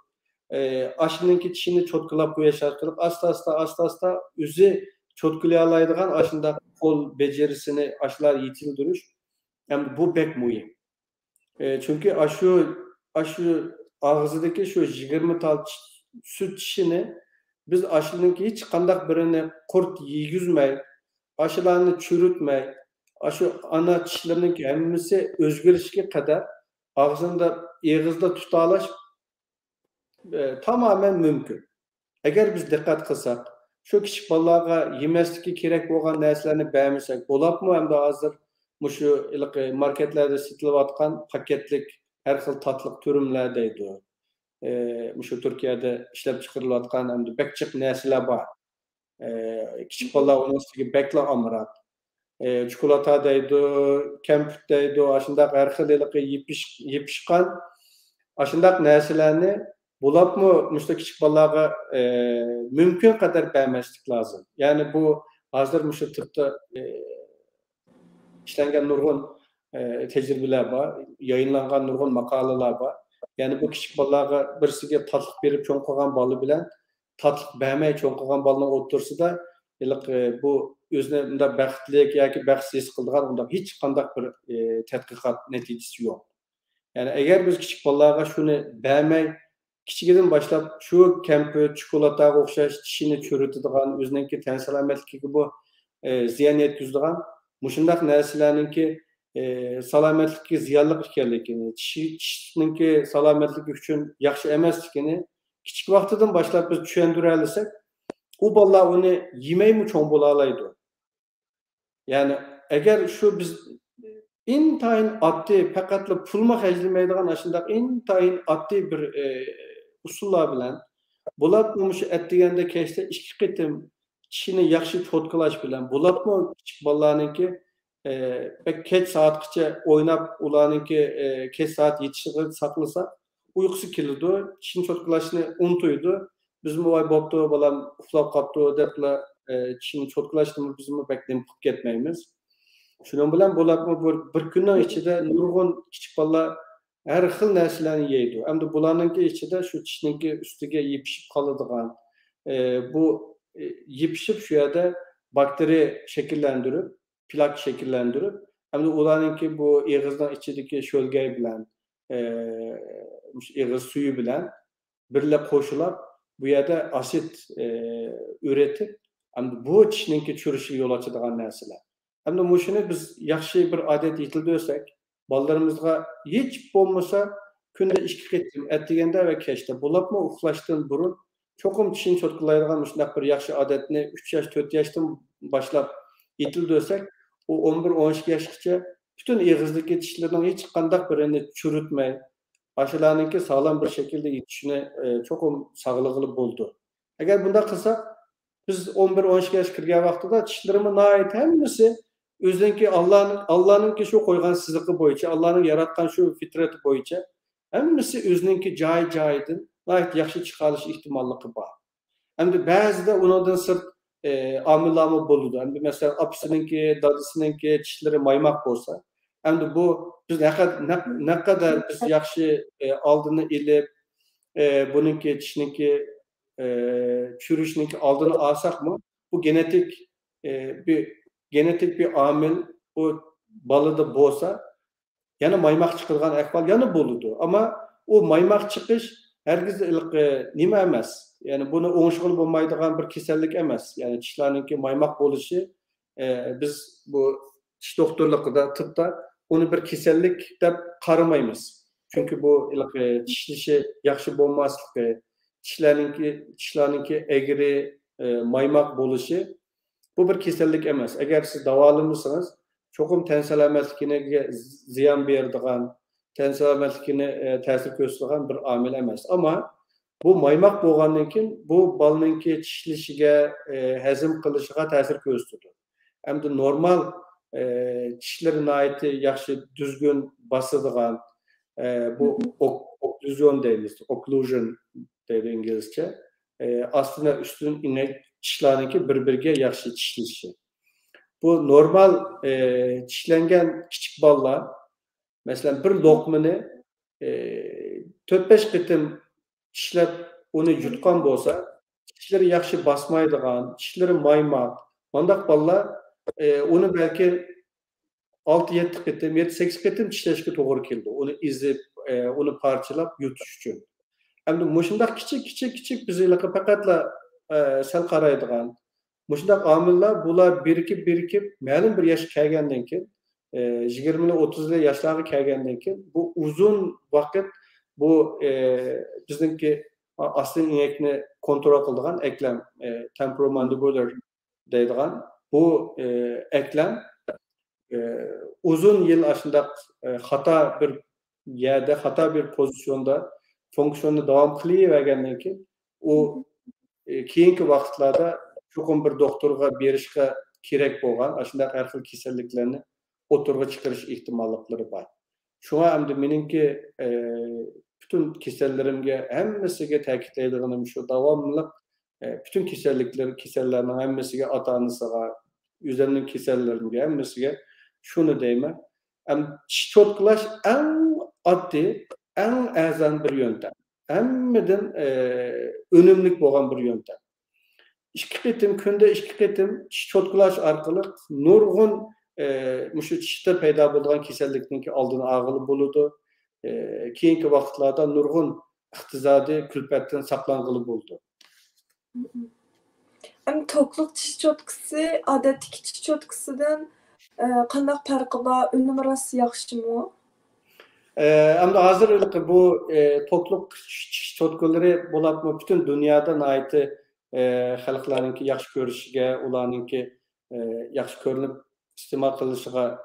aşınınki çişini çotkulap koyaş arkalı asta üzü çotkulayalıydıgan aşında kol becerisini aşılar yitildiriş hem bu bek muhim. Çünkü aşı ağzıdaki şu 20 tal süt çişini biz aşının hiç kandak birini kurt yiyüzmey, aşılarını çürütmey, aşı ana çişlerinin hemmisi özgürlüşe kadar ağızda tutalaş tamamen mümkün. Eğer biz dikkat kılsak, şu küçük balalarga yemeslikki kerek bolgan närselerini beğenmesek, bolap mı hem de hazır şu marketlerde satılayotgan paketlik her xil tatlık türümlerdeydi o. Şu Türkiye'de işlep çıkarılayotgan hem de bekçik näsiler var. Kiçik balalar onun üstüge bekle amırat. Çikolata deydi, kempüt deydi, aşındaq her xil yepişkan aşındaq näsilerini Bulapmı müşte kiçik balaga mümkün kadar beğenmezlik lazım. Yani bu hazır müşte tıpta işlengen nurgun tecrübeler var, yayınlangan nurgun makaleler var. Yani bu kiçik balaga birisiga tatlık berip çoğun koygan balı bilen tatlık beğenmey çoğun koygan balının otursa bu özüne baxtlik yoki baxtsiz qildigan unda hech qanday bir tadqiqot natijasi yo'q. Yani eğer biz kiçik balaga şunu beğenmey kichigidin boshlab shu kempir, chokolataga o'xshash tishini cho'ritadigan, o'zininki tan salomatligiga bu ziyon yetkazadigan mushundaq narsalarninki salomatlikka ziyonli ekanligini, tishninki salomatligi uchun yaxshi emasligini kichik vaqtidan boshlab biz tushuntira olsak, u bolalar uni yemaymi cho'ng bo'la oladi. Yani eğer şu biz intayin oddiy faqatla pulma xarjlamaydigan ashundaq intayin oddiy bir usullar bilan bulatmı shu atdiganda kechda 2 qitim tishini yaxshi cho'tqalash bilan bulatmı kichik bolalarniki pek kech soatgacha o'ynab ularniki kech soat yetishini saqlasa uyqusi keladi, tishini cho'tqalashni unutuydi. Bizmi voy bo'pti bolam uxlab qolibdi debla tishini cho'tqalashni bizmi pek qilib ketmaymiz. Şunun bilan bularni bir kunning ichida nurg'un kichik bolalar har xil narsalarni yeydi. Endi bularninki ichida shu tishninki ustiga yepishib qoladigan bu yepishib shu yerda bakteriya shakllantirib, plak shakllantirib, endi ularninki bu eg'izning ichidagi sho'lgay bilan eg'iz suyi bilan birga qo'shilib bu yerda asid üretib, endi bu tishninki churishiga yo'l ochadigan narsalar. Hem de muşunu biz yaxshi bir adet yetildirsek, balalarımızga hiç bo'lmasa kunda 2 qitim atdiganda va kechda bulapmı uxlashdan burun cho'qim tishini cho'tqilaydigan shunday bir yaxshi odatni 3 yosh, 4 yoshdan boshlab yetildirsek, u 11-12 yoshgacha bütün eg'izdagi tishlarning hech qanday birini churitmay, ashularninki sog'lom bir shaklda yetishini cho'qim sog'lig'ili bo'ldi. Agar bunday qilsak, biz 11-12 yosh kirgan vaqtida tishlarimiz nihoyat hammasi özünki Allah'nınki şu koygan sızıkı boyunca, Allah'ın yaratkan şu fitratı boyunca hemmisi özünki joy-joyidan gayet yaxshi chiqarish ihtimolliqi bor. Endi ba'zida undan sırt omillarmi bo'ladi. Endi masalan, opasininki, dadasininki tishlari maymoq bo'lsa, endi bu biz naqadar biz yaxshi oldini ilib, buningki tishninki çürüşninki oldini olsakmi, bu genetik bir amil o balıda bo'lsa, yana maymoq chiqadigan ahvol yana bo'ladi. Ama o maymoq chiqish hergiz nima emas. Yani buni o'ngishg'il bo'lmaydigan bir kasallik emas. Yani tishlarninki maymoq bo'lishi biz bu tish doktorligida, tıpta onu bir kasallik deb qaramaymiz. Çünkü bu tishlashi yaxshi bo'lmasligi, tishlarninki egri maymoq bo'lishi bu bir kasallik emas. Eğer siz davolamısanız, çoğum tan salomatligiga ziyon beradigan, tan salomatligini ta'sir ko'rsatadigan bir omil emas. Ama bu maymoq bo'lgandan keyin bu bolaninki tishlashiga, hazm qilishiga ta'sir ko'rsatadi. Endi normal tishlarini yaxshi düzgün basadigan bu okkluzion deymiz, occlusion deydi İngilizce. Aslında üstün inek tishlarniki bir-biriga yaxshi tishlashi. Bu normal tishlangan kichik bolalar masalan bir lokmani 4-5 qitim tishlab uni yutgan bo'lsa, tishlari yaxshi basmaydigan, tishlari maymoq, bunday bolalar uni balki 6-7 qitim, 7-8 qitim tishlashga to'g'ri keldi. Uni ezib, uni parchalab yutish uchun. Endi mushundaq kichik bizlarga faqatla sal qaraydigan. Mushundaq omillar bular birikib ma'lum bir yosh kelgandan keyin 20-30 yoshlarga kelgandan keyin bu uzun vaqt bu bizningki asli inekni kontrol qiladigan eklem temporomandibular deydigan bu eklem uzun yil shundaq xato bir yerda, xato bir pozisyonda fonksiyonni davom qilavergandan keyin u keyingi vaqtlarda cho'qim bir doktorga berishga kerak bo'lgan shunday har xil kasalliklarni o'tirg'a chiqarish ehtimolliklari bor. Shunga endi meningki bütün kesellerimge hemmesiga ta'kidlaydiganim şu davamlıq bütün kesellerinin hemmesiga ata-anasıga, üzerinin kesellerimge hemmesiga şunu deyman. Tiş çotkulaş en addi, en azan bir yöntem. Hemmeden önümlük boğan bir yöntem. Günde iki ketim tiş çotkulaş arkalı nurgun muşu tişte payda bolgan kesellikninki aldını ağılı buludu. Keyinki vaqtlarda nurgun iqtisadi külfetten saqlanğılı buldu. Tokluk tiş çotkusu odatdagi tiş çotkusidan qandaq farqi bor? Unum rost yaxshimi? Ama hazır bu tokluk tiş çotkulları bolapmı bütün dünyadan ait xalqlarınki yaxshi ko'rishiga, ularninki yaxshi ko'rinib iste'mol qilishiga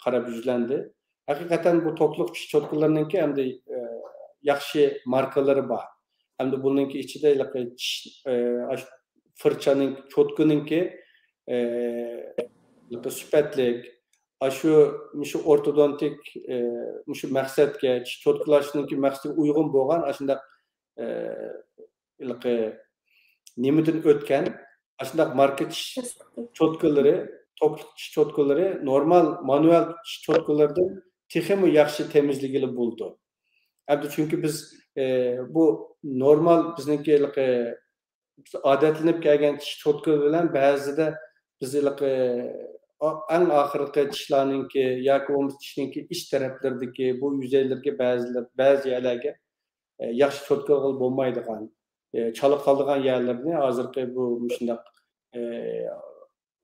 qarab yuzlandi. Hakikaten bu tokluk tiş çotkularınki hem de yaxshi markalari bor. Hem de bununki içinde fırçanın, çotkununki süpetlik, şu ortodontik, şu məqsədgə, çotkulaşınınki məqsədə uyğun bolğan, aşındaq nemeden ötken, aşındaq marka çotkuları, tokluk çotkuları normal manuel çotkulardan texmi yaxşı temizligili buldu. Çünkü biz bu normal bizninki adetlenip gelgen çotku bilen bazıda biz en ahırki tişlarınki yoki o tişninki iç taraflardaki bu yüzeylerge bazı yerlerge yaxshi çotku qilib bo'lmaydigan, çalıp qoldigan yerlerini hozirgi bu shundoq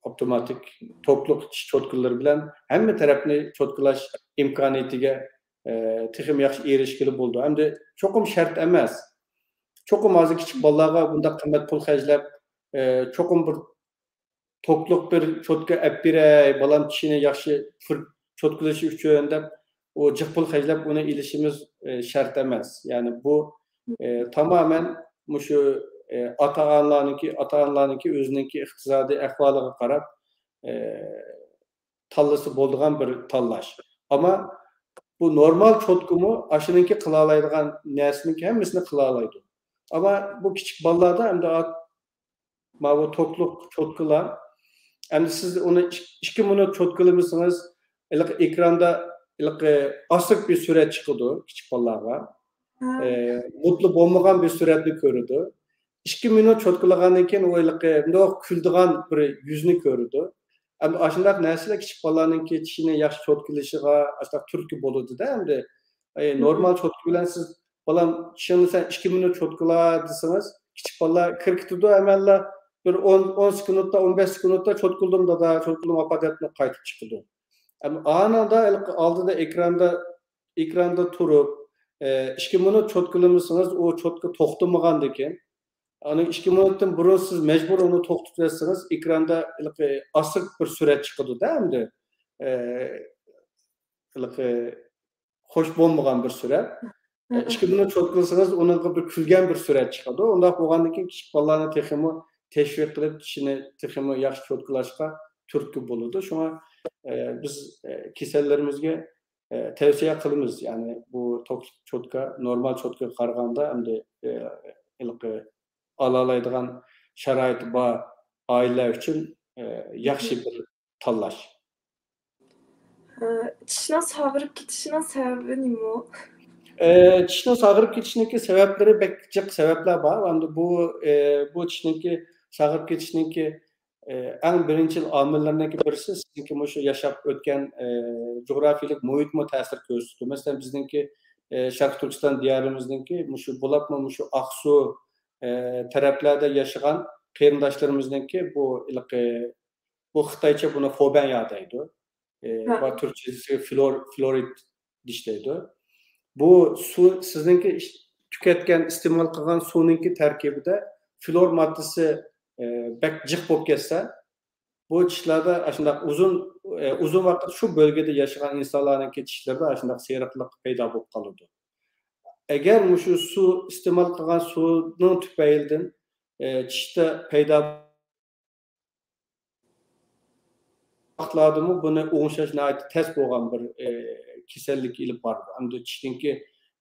otomatik tokluk tiş çotkuları bilen hamma tarafni çotkulash imkoniyatiga texim yaxshi erishgili bo'ldi. Hamda cho'qim shart emas. Çokum azı kichik bolalarga bunda qimmat pul xarjlab, çokum bir tokluk bir çotka eppiray, balam tishini yaxshi çotkulashi uchun deb o jiq pul xarjlab uni ilishimiz shart emas. Yani bu tamamen mushu ata-onalarniki o'zininki iqtisodiy ahvoliga qarab tanlası bo'ldigan bir tanlash. Ama bu normal çotkumu aşınınki qılalaydigan narsaninki hammasini qilalaydi. Ama bu küçük ballarda hem de bu tokluk çotkular hem de siz onu 2 minut çotkulamısınız ekranda asık bir süret çıkıyordu küçük ballarga. Mutlu olmagan bir süretli görürdü. 2 minut çotkulagandan keyin o küldigan bir yüzünü görürdü. Ama aşındaq narsalar kichik bolalarninki tishini yaxshi çotkulashiga aşındaq turtki bo'ladi da hamda normal çotku bilan siz balam tishini sen 2 minut çotkula deseniz kichik bolalar kirkitdi hemenla bir 10 sekundda 15 sekundda çotkuldum da çotkulum apadatni qaytib chiqdi. Ama anında aldıda ekranda turup 2 minut çotkulamışsınız o çotku toxtamagandan keyin Anın 2 minutdan burun siz mecbur onu toxtutarsınız, ekranda asık bir süret çıkıyordu değil mi? Hoş bulmagan bir süret. 2 minut çotkulasanız onun bir külgen bir süret çıkıyordu. Onda boğandan keyin kichik bolalarni texmi teşvik qilib tishini texmi yaxshi çotkulashga turtki bo'ladi. Şuna biz kesellerimizge tavsiya qilamiz. Yani bu çotka normal çotka qaraganda hamda alalaydigan sharoiti bor oilalar uchun yaxshi bir tanlash. Tishning sog'irib ketishining sababi nima? Tishning sog'irib ketishiniki sabablari jiq sabablar bor. Hamda bu tishniki sog'irib ketishiniki eng birinchi omillardan birisi sizniki mushu yashab o'tgan jug'rafiyalik muhitga ta'sir ko'rsatdi. Masalan, bizniki Sharq Turkiston diyorimizniki mushu bo'lapmi mushu Aqsu taraflarda yaşayan qarindoshlarimizniki bu Xitoycha buni fobenya deydi. Va Türkçesi florid deydi. Bu su sizniki tüketken iste'mol qilgan suvninki tarkibida flor moddasi bak jiq bo'lib ketsa, bu tishlarda shunday uzun vaqt shu bölgede yaşayan insonlarning tishlarida shunday seriqlik paydo bo'lib qoladi. Eğer şu su iste'mol qilgan suvning tufaylidan tishda paydo vaqtlardami buni o'nglash tez bo'lgan bir kasallik ilib bordi. Hamda tishningki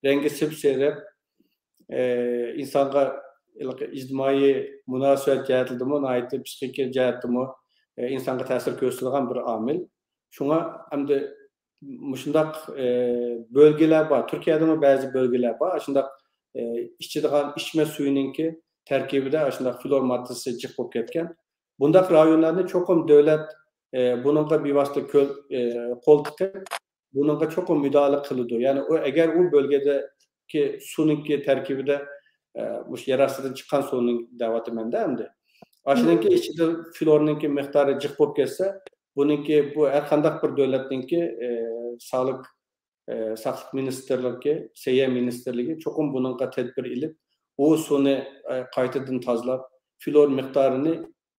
rengi sipseriq, insonga ijtimoiy munosabat jihatidami, psixik jihatdami insonga ta'sir ko'rsatadigan bir omil. Shunga hamda shundaq bölgeler bor. Turkiyadami ba'zi bölgeler bor. Shundaq ichadigan içme suyuningki tarkibida shundaq flor moddasi jiq bo'lib ketgan. Bundaq rayonlarni cho'qim davlat buningga bevosita qo'l tiqib, buningga cho'qim müdahale qiladi. Ya'ni agar u bölgedagi suvningki tarkibida mush yarasidan chiqqan suvning da'vatimanda hamda ashuningki ichida florningki miqdori jiq bo'lib ketsa, buningki bu har qanday bir davlatningki sog'liq saqliq ministrligi, Səhiyyə ministrligi cho'qim buningga tadbir ilib, u suvni qaytadan tozalab, flor miqdorini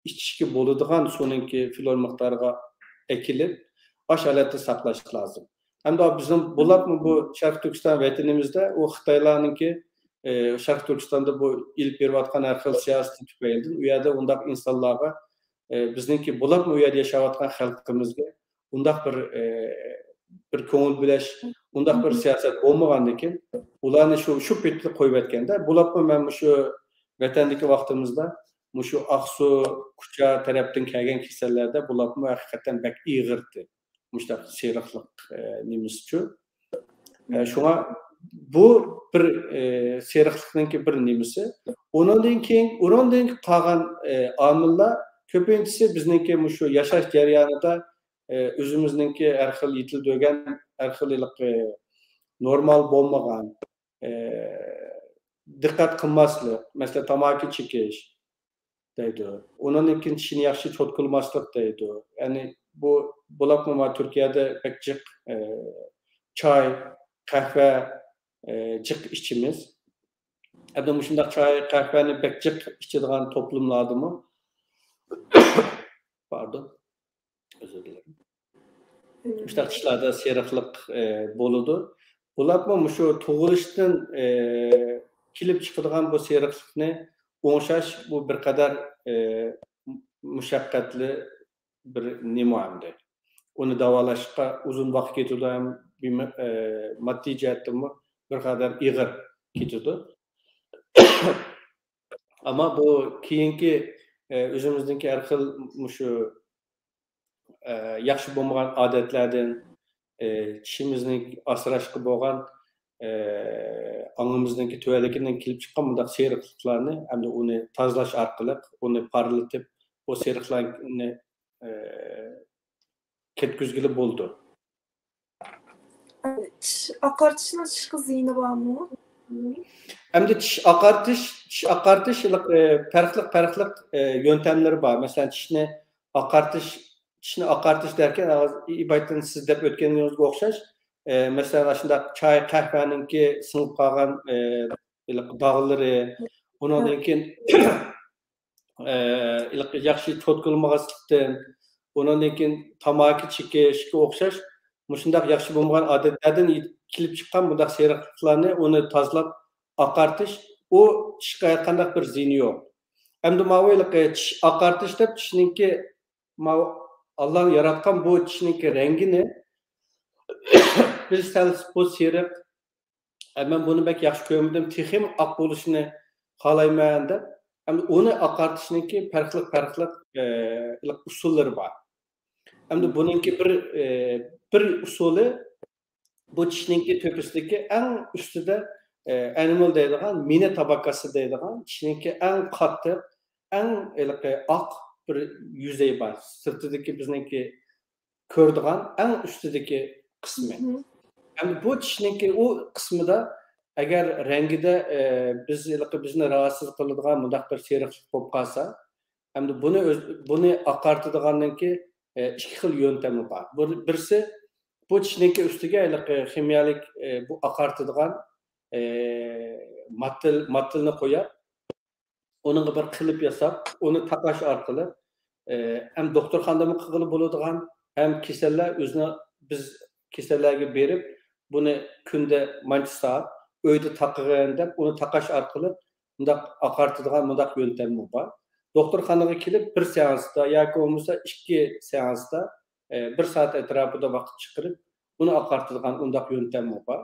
ichishga bo'ladigan suvningki flor miqdoriga ekilib, ash holatda saqlash lozim. Hamda bizim bulapmı bu Sharq Turkiston vatanimizda u Xitoylarningki Sharq Turkistonda bu ilib berayotgan har xil siyosiy tufayli u yerda undaq insonlarga bizningki bulapmı u yerda yashayotgan xalqimizga undaq bir ko'ngil bilash, undaq bir siyosat bo'lmagandan keyin ularni shu petda qo'yib aytganda, bulapmı men shu vatandagi vaqtimizda shu Aqsu, Kucha tarafdan kelgan kasallarda bulapmı haqiqatan bak ig'irdi. Muştaq seriqliq nimasi uchun. Shunga bu bir seriqliqningki bir nimasi. Undan keyin qolgan omillar ko'pinchisi bizningki shu yashash jarayonida o'zimizningki har xil yetildigan, har xil normal bo'lmagan, diqqat qilmaslik, masalan tamaki chekish deydi. Undan keyin tishni yaxshi cho'tqilmaslik deydi. Ya'ni bulapmı Türkiye'de pek jiq çay, kahve jiq içimiz. Hem shundaq çay, kahveni pek jiq içadigan toplumlardımı? Pardon. Özür dilerim. Shundaq ishlarda seriqliq bo'ladi. Bulapmı shu tug'ilishdan kelib chiqadigan bu seriqliqni o'ngshash bu bir qadar mushaqqatli bir nima hamda. Onu davolashga uzun vaqt ketadi ham, moddiy jihatdan bir qadar ig'ir ketadi. Ammo bu keyingi o'zimizningki har xil shu yaxshi bo'lmagan odatlardan tishimizni asrashga bo'lgan ongimizningki tuvalikdan kelib chiqqan bundaq seriqliqlarni hamda uni tozalash orqali uni parlatib, o seriqlarni ketkizgili bo'ldi. Tish oqartishning chiqi ziyni bormi? Hamda tish oqartish farqli yöntemleri var. Mesela tishni oqartish derken ibaydan siz deb o'tganingizga o'xshash, mesela shundaq choy, qahvaninki sinib qolgan dog'lari, undan keyin yaxshi cho'tqilmaslikdan, undan keyin tamaki chekishga o'xshash shundaq yaxshi bo'lmagan odatlardan kelib chiqqan bundaq seriqliqlarni uni tozalab oqartish, u tishga qanday bir ziyni yo'q. Hamda tish oqartish deb tishninki Allah yaratgan bu tishninki rangini biz bu seriq, men buni bek yaxshi ko'rmadim, texim oq bo'lishini xohlayman deb, uni oqartishningki farqli usullari bor. Hamda buningki bir usuli bu tishninki to'pisidagi eng ustida animal deydigan mina tabaqasi deydigan tishninki eng qattiq, eng oq bir yüzey bor. Sirtidagi bizningki ko'rdigan eng ustidagi qismi. Hamda bu tishninki u qismida agar rangida bizni rahatsız qiladigan mundaq bir seriqlik bo'lib qolsa, hamda buni oqartadiganninki ikki xil yöntemi bor. Birisi bu tishninki ustiga kimyalik bu oqartadigan mattilni qo'yib, onun bir qilib yasab, onu taqash orqali hem doktorxonada qilib bo'ladigan, hem kasallar o'zini biz kasallarga berib, buni kunda mancha soat uyda taqig'an deb, uni taqash orqali bundaq oqartadigan bundaq yöntemi bor. Doktorxonaga kelib bir seansda yoki bo'lmasa 2 seansda 1 soat atrofida vaqt chiqarib, uni oqartadigan undaq yöntemi bor.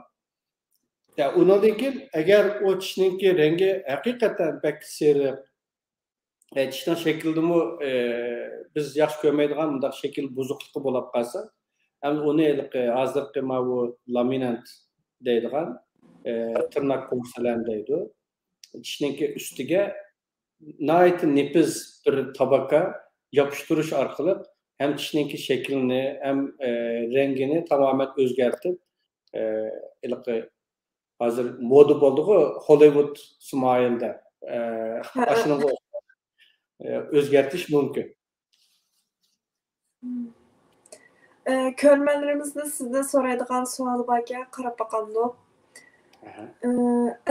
Ya undan keyin agar o tishninki rengi haqiqatan pek seriq, tishning shaklidimi biz yaxshi ko'rmaydigan bundaq shakl buzuqligi bo'lib qolsa, ham uni hozirgi mana bu laminant deydigan tirnoq porselan deydi. Tishninki ustiga nihoyatda nepiz bir tabaka yopishtirish orqali hem tishninki shaklini hem rengini tamamen o'zgartib hozir moda bo'ldi-ku Hollywood smoilda ashuni o'zgartirish mumkin. Körmələrimizdə sizdən soraydigan sual barga qarab baqandoq. Aha.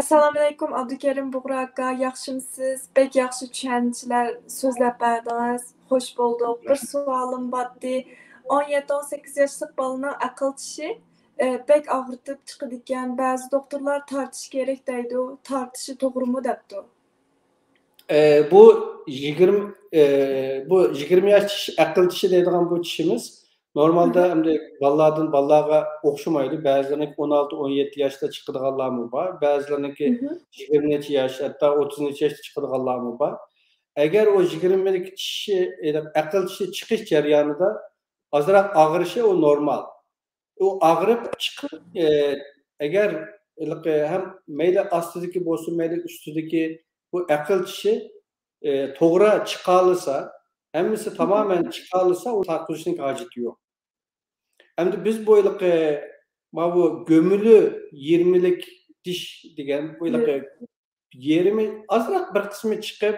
Assalamu alaykum Abdukerim Buğra aka, yaxshimisiz? Bek yaxshi tushunchalar so'zlab berdingiz. Xo'sh bo'ldik. Bir savolim bordi. 17-18 yoshlik bolaning aql tishi bek og'ritib chiqadigan, ba'zi doktorlar tortish kerak deydi. Tortishi to'g'rimi debdi? Bu 20 yaş aql tishi deydigan bu tishimiz normalda endi balalardan balalarga o'xshamaydi. Ba'zilarining 16-17 yoshda chiqadiganlari bor, ba'zilarininki 20 necha yosh, hatto 30 necha yoshda chiqadiganlari bor. Agar o 20 tishi aql tishi chiqish jarayonida ozroq og'rishi o normal. O ağrıp çıkıp eğer hem mayli astidagi bo'lsin, mayli ustidagi bu aql tishi to'g'ri chiqalisa, hammasi tamamen chiqalisa o tartishning hojati yo'q. Endi biz bu mana bu gömülü 20'lik dish degan bu yerimi azroq bir qismi chiqib,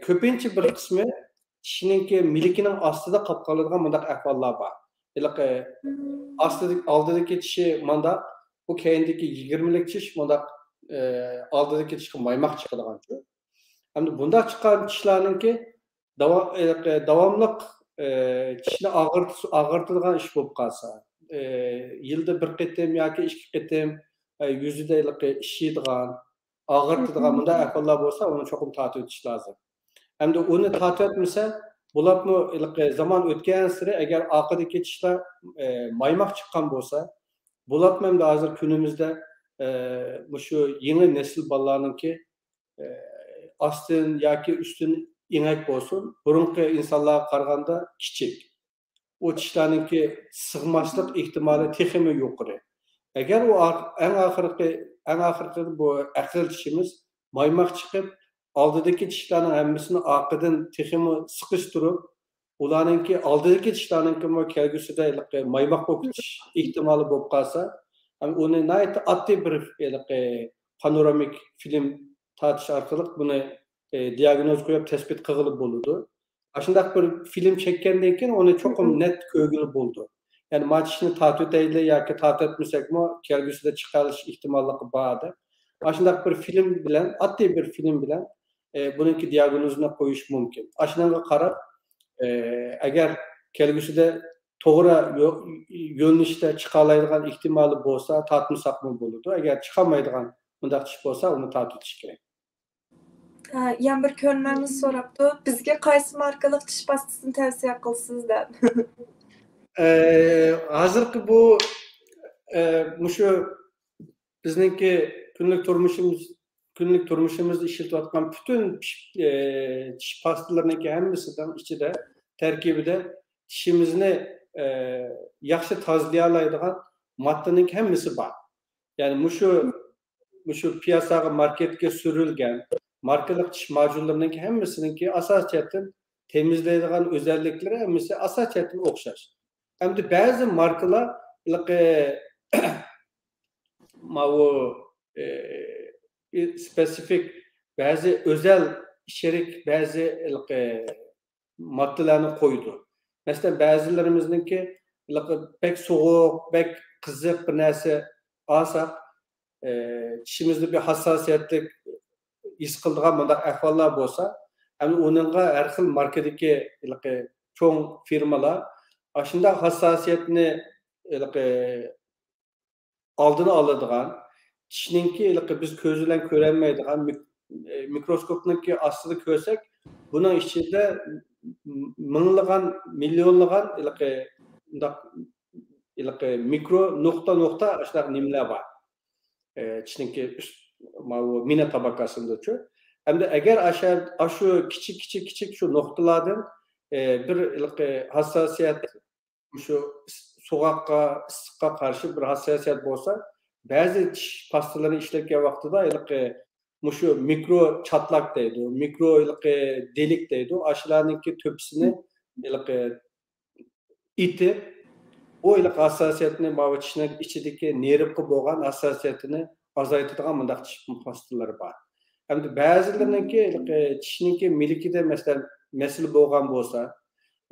ko'pincha bir qismi tishiningki milikining ostida qolib qoladigan bundaq ahvollar bor. Aldidagi tishi mandaq, bu keyindagi 20'lik tish mandaq aldidagi tishga maymoq chiqadigan shu. Endi bundaq chiqqan tishlarninki davomli tishni og'irtadigan ish bo'lib qolsa, yilda bir qatim yoki ikki qatim yuzida ishlaydigan, og'irtadigan bunday ahvollar bo'lsa, uni cho'qim tortib o'tish lozim. Endi uni tortib o'tmasa, bularni zaman o'tgan sari agar orqadagi tishlar maymoq chiqqan bo'lsa, bularni ham hozir kunimizda shu yangi nesil bolalarninki ostin yoki ustin ingak bo'lsin, burunqi insonlarga qaraganda kichik. O tishlarninki sig'maslik ehtimoli texmi yuqori. Agar u eng oxirgi bu aql tishimiz maymoq chiqib, oldidagi tishlarning hammasini orqadan texmi siqishtirib, ularninki oldidagi tishlarninki kelgusida maymoq bo'lib ketish ehtimoli bo'lib qolsa, uni nihoyatda oddiy bir panoramik film tortish orqali buni diagnoz qo'yib tespit qilib bo'ladi. Shundaq bir film chekkandan keyin uni cho'qim net ko'rgili bo'ldi. Ya'ni mana tishni tortib o'taylik yoki tortib o'tmasakmi, kelgusida chiqarish ehtimolligi bor deb. Shundaq bir film bilan, oddiy bir film bilan buniki diagnozini qo'yish mumkin. Shunga qarab, agar kelgusida to'g'ri yo'nalishda chiqa oladigan ehtimoli bo'lsa, tortmasaqmi bo'ladi. Agar chiqolmaydigan bundaq tish bo'lsa, uni tortish kerak. Yan bir körmemiz soraptı. Bizge qaysi markalık tish pastasını tavsiye qilsiz deb. Hozirgi bu shu bizningki kunlik turmushimizda ishlatayotgan butun tish pastalarining hammasidan ichida tarkibida tishimizni yaxshi tozalay oladigan moddaning hammasi bor. Ya'ni shu piyosaga marketga surilgan markalık tish macunlarının hammasininki asosiyatdan temizlaydigan özellikleri hammasi asosiyatdan o'xshash. Endi ba'zi markalar spesifik ba'zi özel içerik ba'zi moddalarni qo'ydi. Masalan, ba'zilarimizniki pek so'g'uq, pek qiziq bir narsa olsak, tishimizda bir hassosiyatlik his qiladigan bunday ahvollar bo'lsa, uningga har xil markadagi cho'ng firmalar shunday hassosiyatni oldini oladigan, tishninki biz ko'z bilan ko'rolmaydigan mikroskopniki ostida ko'rsak, buning ichida minglagan, millionlagan mikro nuqta shunaqa nimalar bor. Çinki mina tabakasındaçı. Hem de eğer aşağı küçük şu noktalardan bir hassasiyet şu soğukka, ısıkka karşı bir hassasiyet olsa bazı tiş pastalarını işlerken vaktida şu mikro çatlak deydi, mikro delik deydi. Aşılarınki tüpsini itip o hassasiyetini bağışçının içindeki nervki boğan hassasiyetini azaltıdığan mındaq tiş pastaları var. Hem de bazılarınki tişninki milikide mesela mesele boğan bolsa,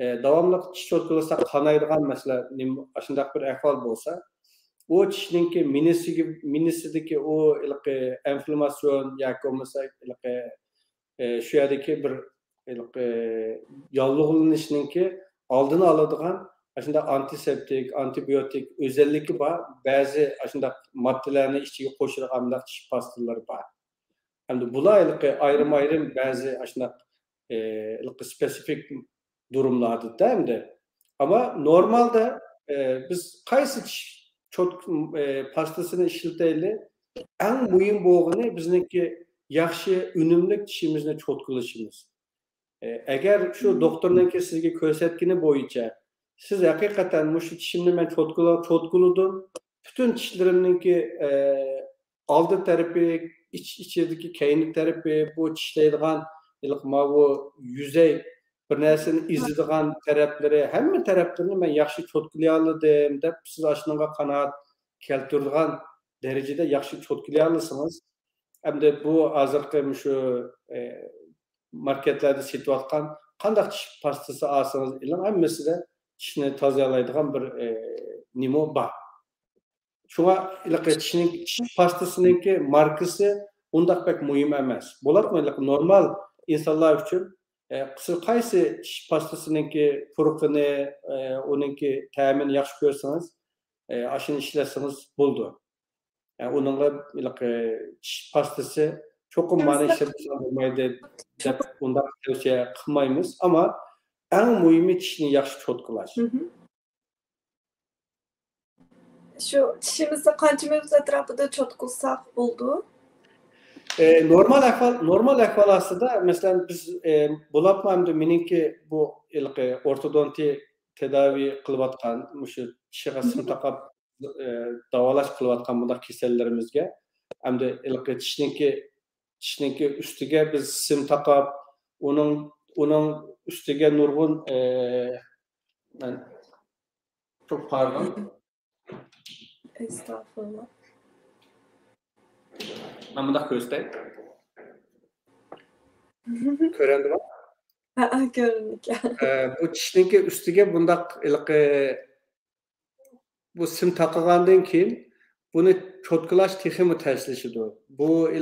davamlı tiş çotkılasa kanaydıgan mesela aşındaq bir ahval bolsa, o tişninki minisideki o enflamasyon yoki bo'lmasa şu yerdeki bir yallıg'lanishninki oldini oladigan aşında antiseptik, antibiyotik özelliği var. Bazı aşında maddelerni içine qo'shilgan tish pastalari var. Hem bular ayrım bazı aşında spesifik durumlarda değil mi? Ama normalde biz qaysi tish pastasını işleteyli en mühim boğunu bizniki yaxshi unumli tishimizni cho'tqilishimiz. Eğer şu doktorunki sizga ko'rsatkini bo'yicha siz hakikaten şu tishimni men cho'tqiladim, bütün tishlarimninki oldi tarafi, içerideki keyinlik tarafi, bu tishlaydigan bu yüzey bir narsani izlaydigan taraflari, hamma taraflarini men yaxshi cho'tqilay oldim deb siz ashunga qanoat keltiradigan derecede yaxshi cho'tqilay olasınız. Hem de bu hozirgi şu marketlerde setayotgan qandaq tish pastası alsanız hammasi de tishni tozalaydigan bir nima bor. Şuna tish pastasınınki markası undaq pek mühim emas. Bo'ladimi? Normal insanlar uchun qaysi tish pastasınınki furqini, onunki ta'mini yaxshi ko'rsangiz, aşını işlerseniz buldu. Yani onunla tish pastası çok mani işletmesi olmaydı deb undaq tavsiye qilmaymiz ama en mühimi tishni yaxshi cho'tqilash. Şu tişimizni qancha minut atrofida cho'tqilsak bo'ldi? Normal ahval aslında mesela biz bulatmamdı meninki bu ortodonti tedavi kılıvatkan, şu tişe sim takıp davalaş kılıvatkan bunda kesellerimizge hem de tişninki üstüge biz sim takıp onun üstüge nurgun çok pardon. Estağfurullah. Ben bunda göstereyim. Körendi mi? Görünük. Bu tişninki üstüge bunda bu sim takılgandan keyin bunu cho'tqilash texmi ta'sirlashidir. Bu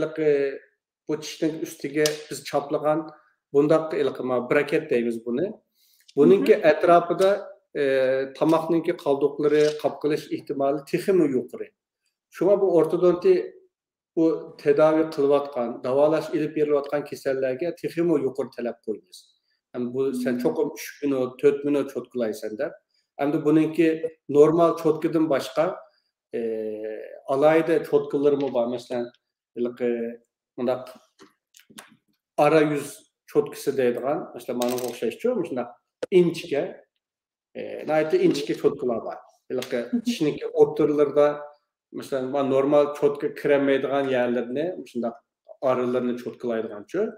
tishning ustiga biz chaplagan bundaq braket deymiz buni. Buningki atrofida tomoqninki qoldiqlari qolib qolish ehtimoli texmi yuqori. Shunga bu ortodonti bu tedavi qilayotgan, davolash ilib berilayotgan kasallarga texmi yuqori talab qo'yamiz. Bu sen cho'qim 3 minut, 4 minut cho'tqilaysan deb. Hem bununki normal çotkıdan başka alayda çotkılarımı var. Mesela ara yüz çotkısı deydiğen, mesela bana okşayışıyor mu? İnçike, nayette inçike çotkılar var. Tişinki oturlarda mesela normal çotkı kremleydiğen yerlerini, mesela aralarını çotkılaydiğen çö.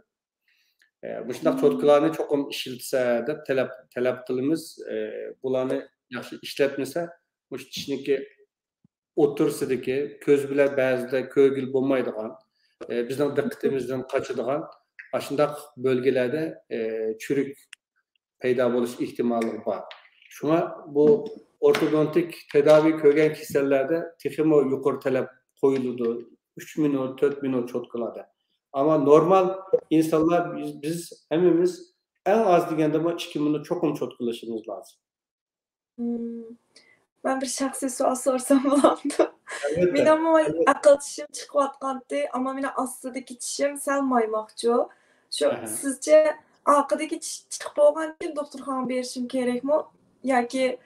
Bu çotkılarını çok işiltse de talep kılımız bulanı yaxşı işletmese bu tişniki otursidiki köz bile bazıda kögül bo'lmaydigan bizning diqqatimizdan qochadigan aşındaq bölgelerde çürük paydo bo'lish ehtimoli bor. Shunga bu ortodontik tedavi ko'rgan kasallarda texmo yuqori talab qo'yiladi. 3 minut, 4 minut cho'tqiladi. Ama normal insanlar biz hemimiz en az deganda 2 minut cho'qim cho'tqilashimiz lazım. Ben bir şahsi sual sorsam bo'lardi. Men ham aql tishim chiqayotgandi, ammo meni ostidagi tishim sal maymoqchi. Shu sizce orqadagi tish chiqib bo'lgandan keyin doktorxonaga berishim kerakmi? Yoki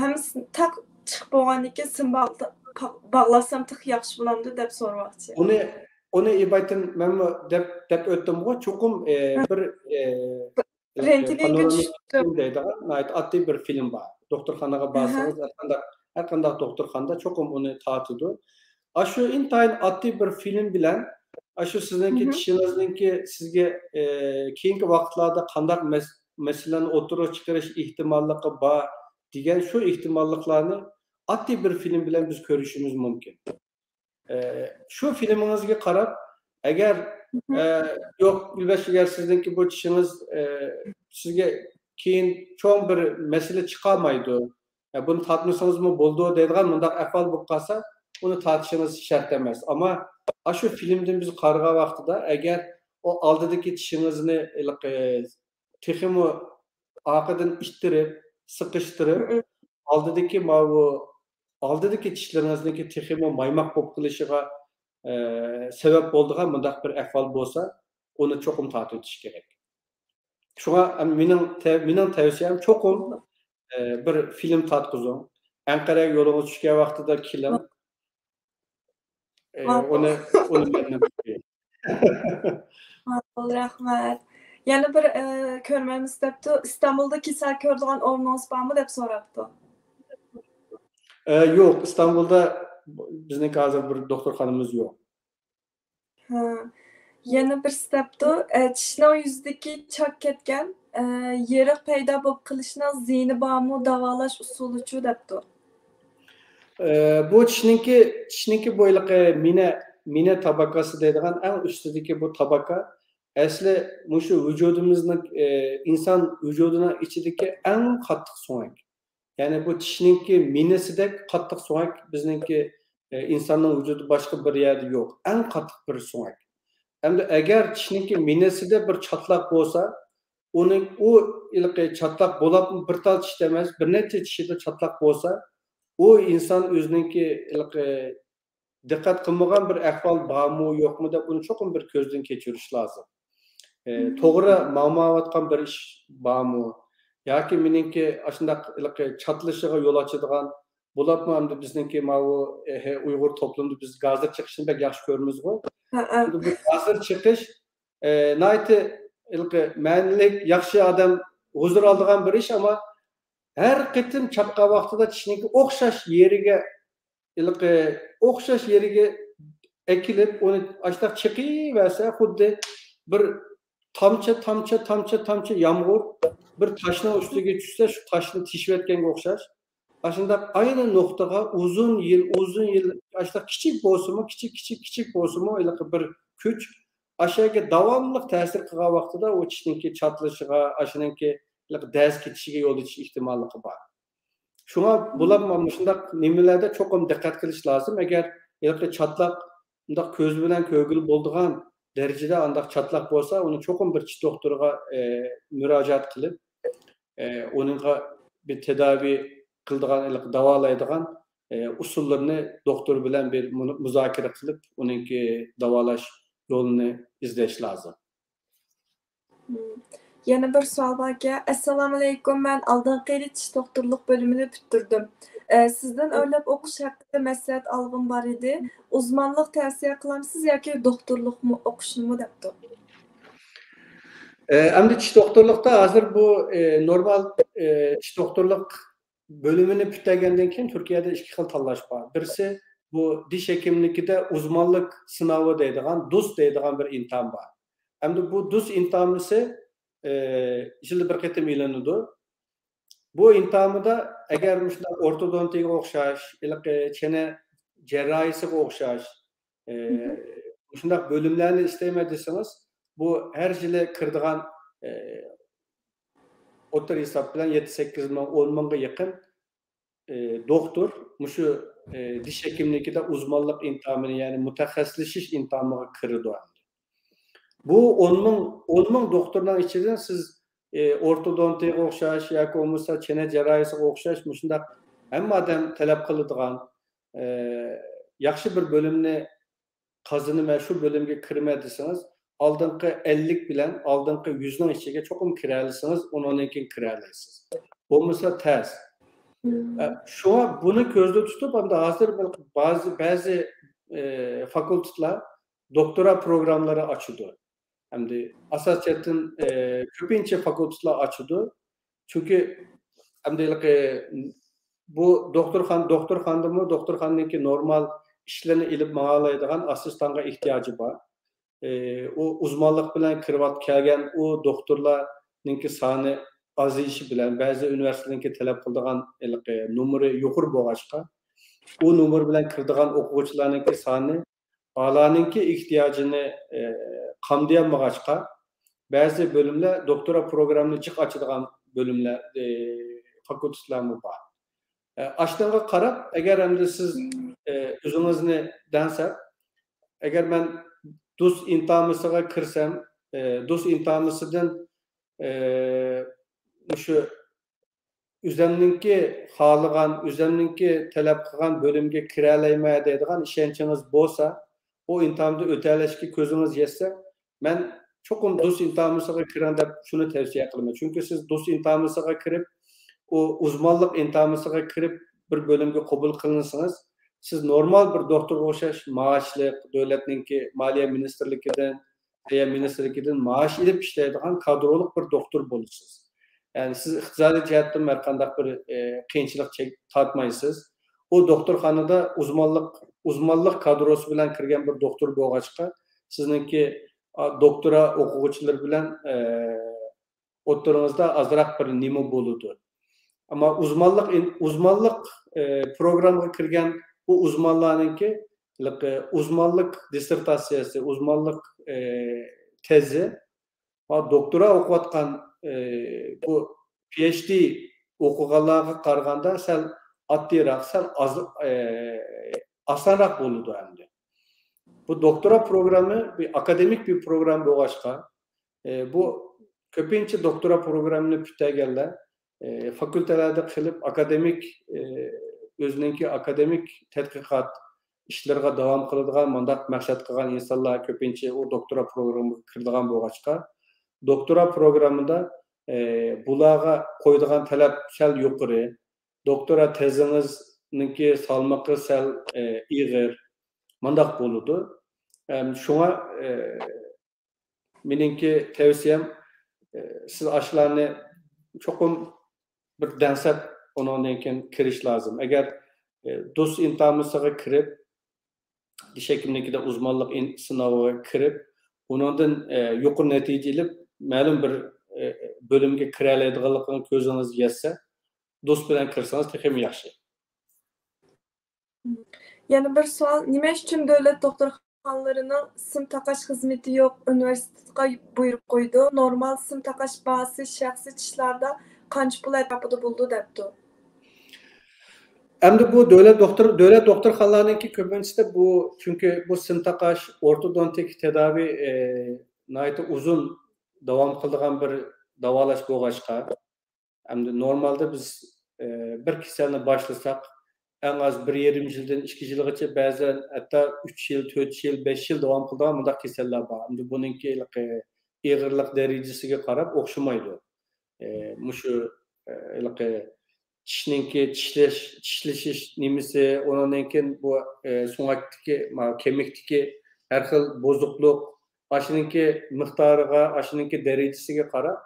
hammasi taq chiqib bo'lgandan keyin bağlasam tık yaxşı bulamdı dep sormakçı. Onu ibaytin men dep ötdüm çokum bir Rengini panoramik güçtüm. film deydigan addiy bir film bar. Doktorxonaga barsangiz har qanday doktorxonada çokum onu tatıdı. Aşu intayin addiy bir film bilen aşu sizningki tişingizningki sizge keyingi vaqtlarda qandaq meseleni o'tirib chiqarish ehtimolliqi bor degan shu ehtimolliklarni addiy bir film bilan biz ko'rishimiz mumkin. Shu filmingizga qarab agar yo'q bilbash agar sizningki bu tishingiz sizga keyin cho'ng bir masala chiqolmaydi. Buni tatmasangizmi bo'ldi deydigan bundaq ahvol bo'lib qolsa, uni tartishingiz shart emas. Ammo shu filmdan biz qaragan vaqtida agar o oldidagi tishingizni texmi orqadan ittirib, siqishtirib, oldidagi tishlaringizniki texmi maymoq bo'lib qilishiga sabab bo'ldigan bundaq bir ahvol bo'lsa, uni cho'qim tatib o'tish kerak. Shunga mening tavsiyam cho'qim bir film tatqizing. Anqaraga yo'lingiz tushgan vaqtida keling. Uni Ma'qul, rahmat. Yana bir ko'rmamiz debdi. Istanbulda kasal ko'radigan o'rningiz bormi deb so'rabdi. Yo'q, Istanbulda bizning hozir bir doktorxonamiz yo'q. Yana bir debdi. Tishning yuzidagi chak ketgan, yeriq paydo bo'lib qilishning ziyni bormi, davolash usuli-chi debdi. Bu tishniki bo'yliqi mina tabaqasi deydigan eng ustidagi bu tabaqa asli mushu vujudimizning inson vujudining ichidagi eng qattiq so'ngak. Ya'ni bu tishniki minasidek qattiq so'ngak bizningki insonning vujudi boshqa bir yerda yo'q. Eng qattiq bir so'ngak. Endi agar tishniki minasida bir chatoq bo'lsa, u ilqi chatoq bo'lib bir tal tishda emas, bir necha tishida chatoq bo'lsa, u inson o'zininki diqqat qilmagan bir ahvol bormi yo'qmi deb uni cho'qim bir ko'zdan kechirish lozim. To'g'ri ma'lumotgan bir ish bormi yoki meningki shunday chatlashiga yo'l ochadigan bo'libmi hamda bizningki bu Uyg'ur to'plumida biz gazir chiqishini bek yaxshi ko'ramiz-ku. Bu gazir chiqish nayti ma'nilik yaxshi odam huzur oladigan bir ish, ammo her qitim chapqa vaqtida tishniki o'xshash yeriga ekilib, uni ashta chiqaversa, xuddi bir tomchi yomg'ir bir toshning ustiga tushsa, shu toshni tishiyotganga o'xshash. Ashunda ayni nuqtaga uzun yil ashta kichik bo'lsa-mu, bir kuch ashaga davomli ta'sir qilgan vaqtida u tishniki chatlashiga, ashiniki daz ketishiga yo'l ochish ehtimolligi bor. Shunga bularga shundaq nimalarda cho'qim diqqat qilish lozim. Agar chatloq undaq ko'z bilan ko'rgil bo'ldigan darajada undaq chatloq bo'lsa, uni cho'qim bir tish doktoriga murojaat qilib, uninga bir tedavi qiladigan, davolaydigan usullarni doktor bilan bir muzokara qilib, uninki davolash yo'lini izlash lozim. Yana bir savol bor aka. Assalomu alaykum. Men oldingi tish doktorlik bo'limini bitirdim. Sizdan o'ylab o'qish haqida maslahat olg'im bor edi. Uzmanlik tavsiya qilamsiz yoki doktorlikmi o'qishnimi debdi. Endi tish doktorlikda hozir bu normal tish doktorlik bo'limini bitirgandan keyin Turkiyada ikki xil tanlash bor. Birisi bu dish hekimlikida uzmanlik sinovi deydigan, DUS deydigan bir imtihon bor. Endi bu DUS imtihonisi yilda bir qatim e'lonlanadi. Bu imtihonda agar shunday ortodontiyaga o'xshash, chena jarrohiyasiga o'xshash shunday bo'limlarni istayman desangiz, bu har yili kiradigan o'rta hisob bilan 7-8 ming, 10 mingga yaqin doktor shu dish hekimligida uzmanlik imtihoni, ya'ni mutaxassislashish imtihoniga kiradi. Bu 10 ming doktordan ichidan siz ortodontiyaga o'xshash yoki bo'lmasa chena jarrohiyasiga o'xshash shunday hamma odam talab qiladigan yaxshi bir bo'limni qazanib shu bo'limga kirma desangiz, oldingi 50 bilan oldingi 100 ning ichiga cho'qim kira olsangiz, undan keyin kira olasiz. Bo'lmasa tez. Şuna bunu ko'zda tutib, hamda hozir ba'zi fakultetlar doktora programlari ochadi. Hamda asosiyatan ko'pincha fakultetlar ochadi. Chunki hamda bu doktorxonadagi normal ishlarni ilib ma'nolaydigan assistentga ehtiyoji bor. O uzmanlık bilen kelgan o doktorlarninki soni azayishi bilan ba'zi universitetlarga talab qiladigan numeri yuqori bo'lg'achqa u nomer bilan kiradigan o'quvchilarninki soni bolaninki ehtiyojini qamdayolmag'achqa ba'zi bölümler doktora programını jiq ochadigan bölümler fakultetlarmi bor. Aştanga qarab, agar endi siz o'zingizni dansa, agar men DUS imtihonisiga kirsam, DUS imtihonisidan shu o'zimninki xohlagan, o'zimninki talab qilgan bo'limga kira olmayman deydigan ishonchingiz bo'lsa, o imtihonni o'talashga ko'zingiz yetsa, men cho'qim DUS imtihonisiga kiring deb shuni tavsiya qilaman. Chunki siz DUS imtihonisiga kirib, o uzmanlık imtihonisiga kirib bir bo'limga qabul qilinsangiz, siz normal bir doktorga o'xshash maoshli davlatninki moliya ministrligidan maosh ilib ishlaydigan kadrolik bir doktor bo'lasiz. Yani siz iqtisodiy jihatdan har qanday bir qiyinchilik tortmaysiz. O doktorxonada uzmanlık kadrosi bilan kirgan bir doktor bo'lg'achqa, sizningki doktora o'quvchilar bilan o'rtaringizda azroq bir nima bo'ladi. Ama uzmanlık programına kirgan bu uzmanlarninki uzmanlık dissertatsiyasi, uzmanlık tezi va doktora o'qiyotgan bu PhD o'qiganlarga qaraganda sal oddiyroq, sal osonroq bo'ladi endi. Bu doktora programı bir akademik bir program bo'lg'achqa, bu ko'pincha doktora programını bitaganlar fakültelerde qilib akademik o'zininki akademik tadqiqot ishlariga davom qiladigan, mandaq maqsad qilgan insonlar ko'pincha o doktora programıga kiradigan bo'lg'achqa, doktora programında bularga qo'yadigan talab sal yuqori, doktora tezingizningki salmoqi sal ig'ir, mandaq bo'ladi. Shunga meningki tavsiyam siz ashlarni cho'qim bir dansab ondan keyin kirish lozim. Agar DUS imtihonisiga kirib, dish hekimligida uzmanlık sinoviga kirib, ondan yuqori natija ilib, ma'lum bir bo'limga kira oladiganligini ko'zingiz yetsa, DUS bilan kirsangiz texim yaxshi. Yani bir sual, nima uchun davlat doktorxonalarının sim taqash xizmati yo'q, universitetga buyruq qo'ydi? Normal sim taqash bahsi shaxsiy ishlarda qancha pul atrofida bo'ldi debdi. Endi bu davlat doktorxonalarninki ko'pincha bu, chunki bu sim taqash ortodontik tedavi nihoyat uzun davom qiladigan bir davolash bo'lg'achqa, endi normalda biz bir kasalni boshlasak, en az 1,5 yildan 2 yilgacha, ba'zan hatto 3 yil, 4 yil, 5 yil davom qiladigan bunday kasallar bor. Endi buningki ig'irlik darajasiga qarab o'xshamaydi. Mushu tishninki tishlashish nimasi, ondan keyin bu so'ngakdagi, kemikdagi har xil buzuqlik, ashininki miqdoriga, ashininki darajasiga qarab,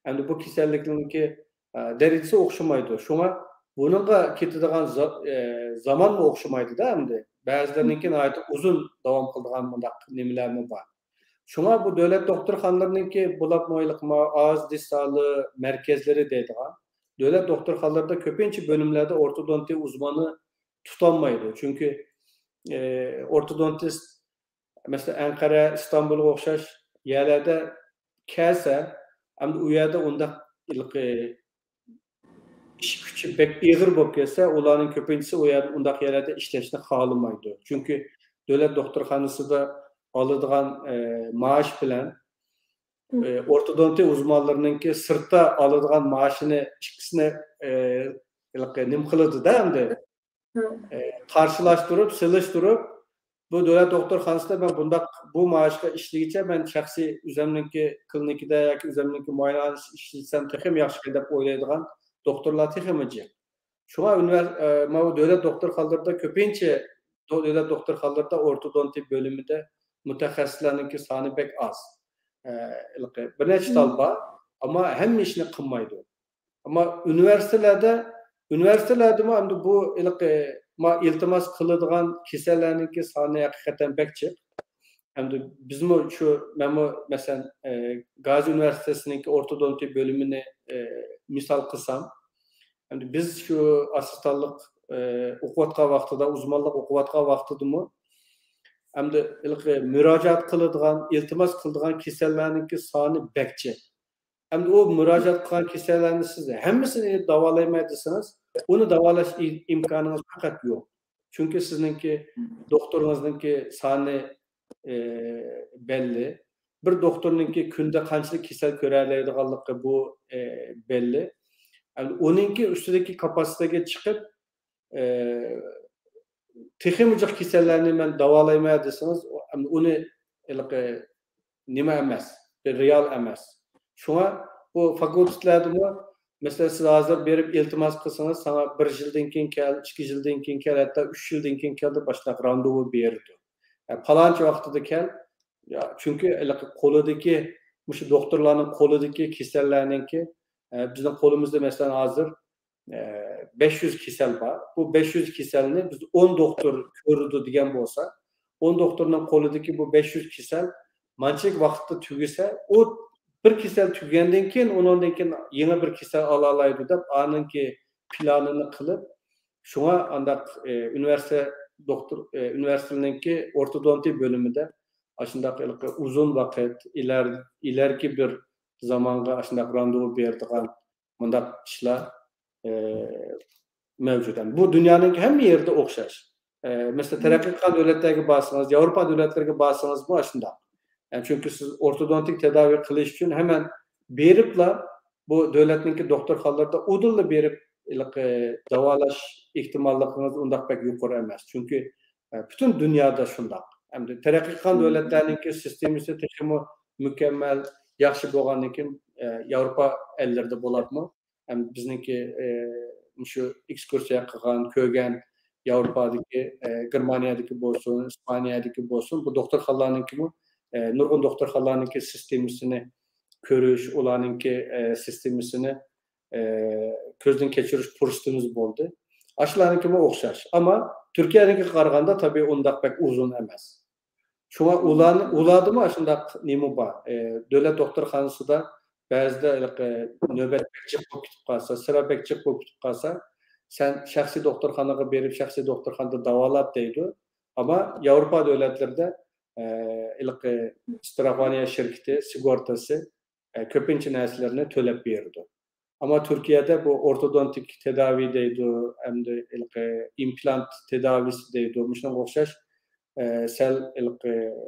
endi bu kasallikninki darajasi o'xshamaydi. Shunga buningga ketadigan zaman mı o'xshamaydi-da endi. Ba'zilarininki nihoyat uzun davom qiladigan bunday nimalarmi bor. Shunga bu davlat doktorxonalarninki bo'lakmoyliqma, og'iz dish sog'lig'i markazlari deydigan davlat doktorxonalarida ko'pincha bo'limlarda ortodontiya uzmanı tutolmaydi. Chunki ortodontist mesela Ankara, İstanbul'a o'xshash yerlarda kelsa, endi u yerda unda ish kuchi pek ig'ir bo'lib kelsa, ularning ko'pinchasi u yerda undaq yerlarda ishlashni xohlamaydi. Chunki davlat doktorxonasida oladigan maosh bilan ortodontiya uzmanlarininki sirtda oladigan maoshini ikkisini nim qiladi-da endi. Qarshilashtirib, silishtirib, bu davlat doktorxonasida men bu maoshga ishlagicha men shaxsiy o'zimninki klinikada yoki o'zimninki muoyana ishlatsam texim yaxshi deb o'ylaydigan doktorlar texim jiq. Şuna devlet doktorxanalarida köpinçe devlet doktorxanalarida ortodonti bölümünde mutaxassislarninki soni bek az. Bir necha tal bor, ama hamma ishni qilmaydi. Ama üniversitelerde mi endi bu iltimos qiladigan kasallarninki soni haqiqatan bek jiq. Endi bizmi shu masalan Gazi Üniversitesi'ninki ortodonti bölümünü misal qilsam, endi biz şu asistanlık o'qiyotgan vaqtida, uzmanlık o'qiyotgan vaqtidami endi müracaat qiladigan, iltimos qiladigan kasallarninki soni bekchi. Endi o müracaat qilgan kasallarni siz hammasini davolayman desangiz, uni davolash imkoniniz faqat yo'q. Chunki sizningki doktoringizningki soni belli. Bir doktorninki kunda qanchalik kasal ko'raoladiganligi bu belli. Yani onunki üstündeki kapasiteye çıkıp texnik kasallarni men davolayman deseniz, onu nima emas, real emas. Şuna bu fakultetlarda mesela siz hazır berip iltimos qilsangiz, sana 1 yildan keyin kel, 2 yildan keyin kel, hatta 3 yildan keyin kel deb başlaq randevu berdi. Yani palanca vaqtida kel, ya çünkü qo'lidagi mushu doktorlarning qo'lidagi kasallarninki bizning qo'limizda mesela hazır 500 kasal var. Bu 500 kasalni biz 10 doktor ko'rdi degan bo'lsa, 10 doktorning qo'lidagi bu 500 kasal manchalik vaqtda tugasa, o bir kasal tugagandan keyin, ondan keyin yana bir kasal ola oladi deb, aninki planini qilib, shunga andaq üniversiteninki ortodonti bölümünde aşındaq uzun vaqt ileriki bir zamanga aşındaq randevu berdigan mundaq ishlar mevcut. Yani bu dünyanın hem yerde o'xshash. Mesela taraqqi qilgan davlatlarga borsangiz, Yevropa davlatlariga borsangiz bu aşında. Yani çünkü siz ortodontik tedavi qilish uchun hemen beribla bu davlatninki doktorxonalarida udulni berib davolash ehtimolligingiz undaq pek yuqori emas. Çünkü bütün dünyada shundaq. Endi taraqqi qilgan davlatlarninki sistemasi texmi mükemmel, yaxshi bo'lgandan keyin Yevropa ellerinde bo'ladimi? Yani bizninki şu ekskursiya qilgan, ko'rgan Yevropadagi, Germaniyadagi bo'lsin, İspaniyadagi bo'lsin, bu doktorxonalarninki nurg'un doktorxonalarninki sistemasini ko'rish, ularninki sistemasini ko'zdan kechirish fursatimiz bo'ldi. Ashlarninki o'xshash. Ama Turkiyaga qaraganda tabii undaq pek uzun emas. Şuna uladımı aşındaq nima bor? Davlat doktorxonasida ba'zida navbat bekchiq bo'lib ketib qolsa, sıra bekchiq bo'lib ketib qolsa, sen shaxsiy doktorxonaga berib, shaxsiy doktorxonada davolab deydi. Ama Yevropa davlatlarida strafaniya şirketi, sigortası ko'pincha narsalarni to'lab berdi. Ama Türkiye'de bu ortodontik tedavi deydi, hamda implant tedavisi deydi, shunga o'xshash sel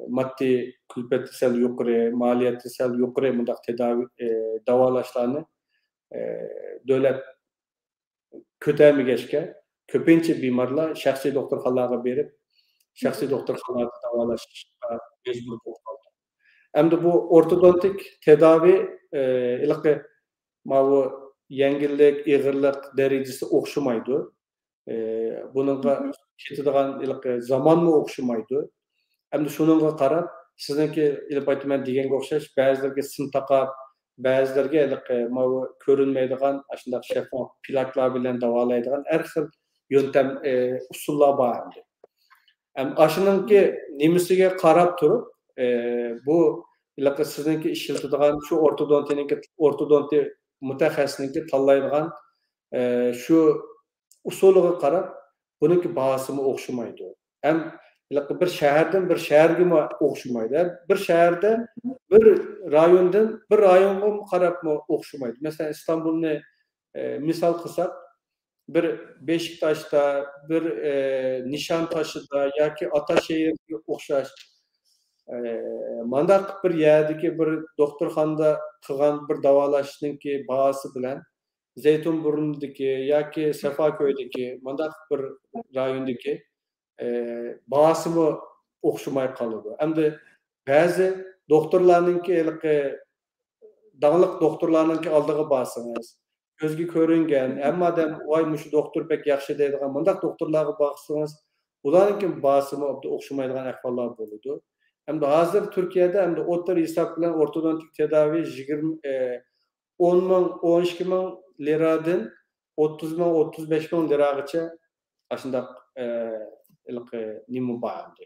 maddi külfeti sel yuqori, maliyeti sel yuqori mundaq tedavi davolashlarni davlat ko'tarmagachga ko'pincha bemorlar shaxsiy doktorxonalarga berib, shaxsiy doktorxonalarda davolashga majbur bo'lib qoldi. Endi bu ortodontik tedavi bu yengillik, ig'irlik darajasi o'xshamaydi. Bununla ketadigan zamanmı o'xshamaydi. Endi shunga qarab, sizniki aytman deganga o'xshash, ba'zilarga sim taqab, ba'zilarga ko'rinmaydigan shunday shaffof plaklar bilan davolaydigan har xil yöntem, usullar bor endi. Ashuningki nimasiga qarab turib, bu sizniki ishlatadigan shu ortodonti mutaxassisniki tanlaydigan shu usuliga qarab buniki bahasımı o'xshamaydi. Hem bir şehirden bir şehirge mi o'xshamaydi. Bir şehirde bir rayondan bir rayonga qarab mı o'xshamaydi. Mesela İstanbul'ni misal qilsak, bir Beşiktaş'ta, bir Nişantaşı'da yoki Ataşehirga o'xshash mandaq bir yerdagi bir doktorxonada qilgan bir davolashninki bahasi bilan Zeytinburnu'daki yoki Safaköydeki mandaq bir rayondaki bahasımı o'xshamay qoladi. Endi ba'zi doktorlarninki dağlıq doktorlarninki oldiga borsangiz, gözgü görüngen, emma dem vay muşu doktor pek yaxşı deydigan mundaq doktorlarga baksanız, ularınki basımı okşamaydigan ahvallar boludu. Hem de hazır Türkiye'de hem de otur hesap bilen ortodontik tedavi 20 10 ming, 12 ming liradan 30 ming, 35 ming liragacha aşındaq nima bağımdı.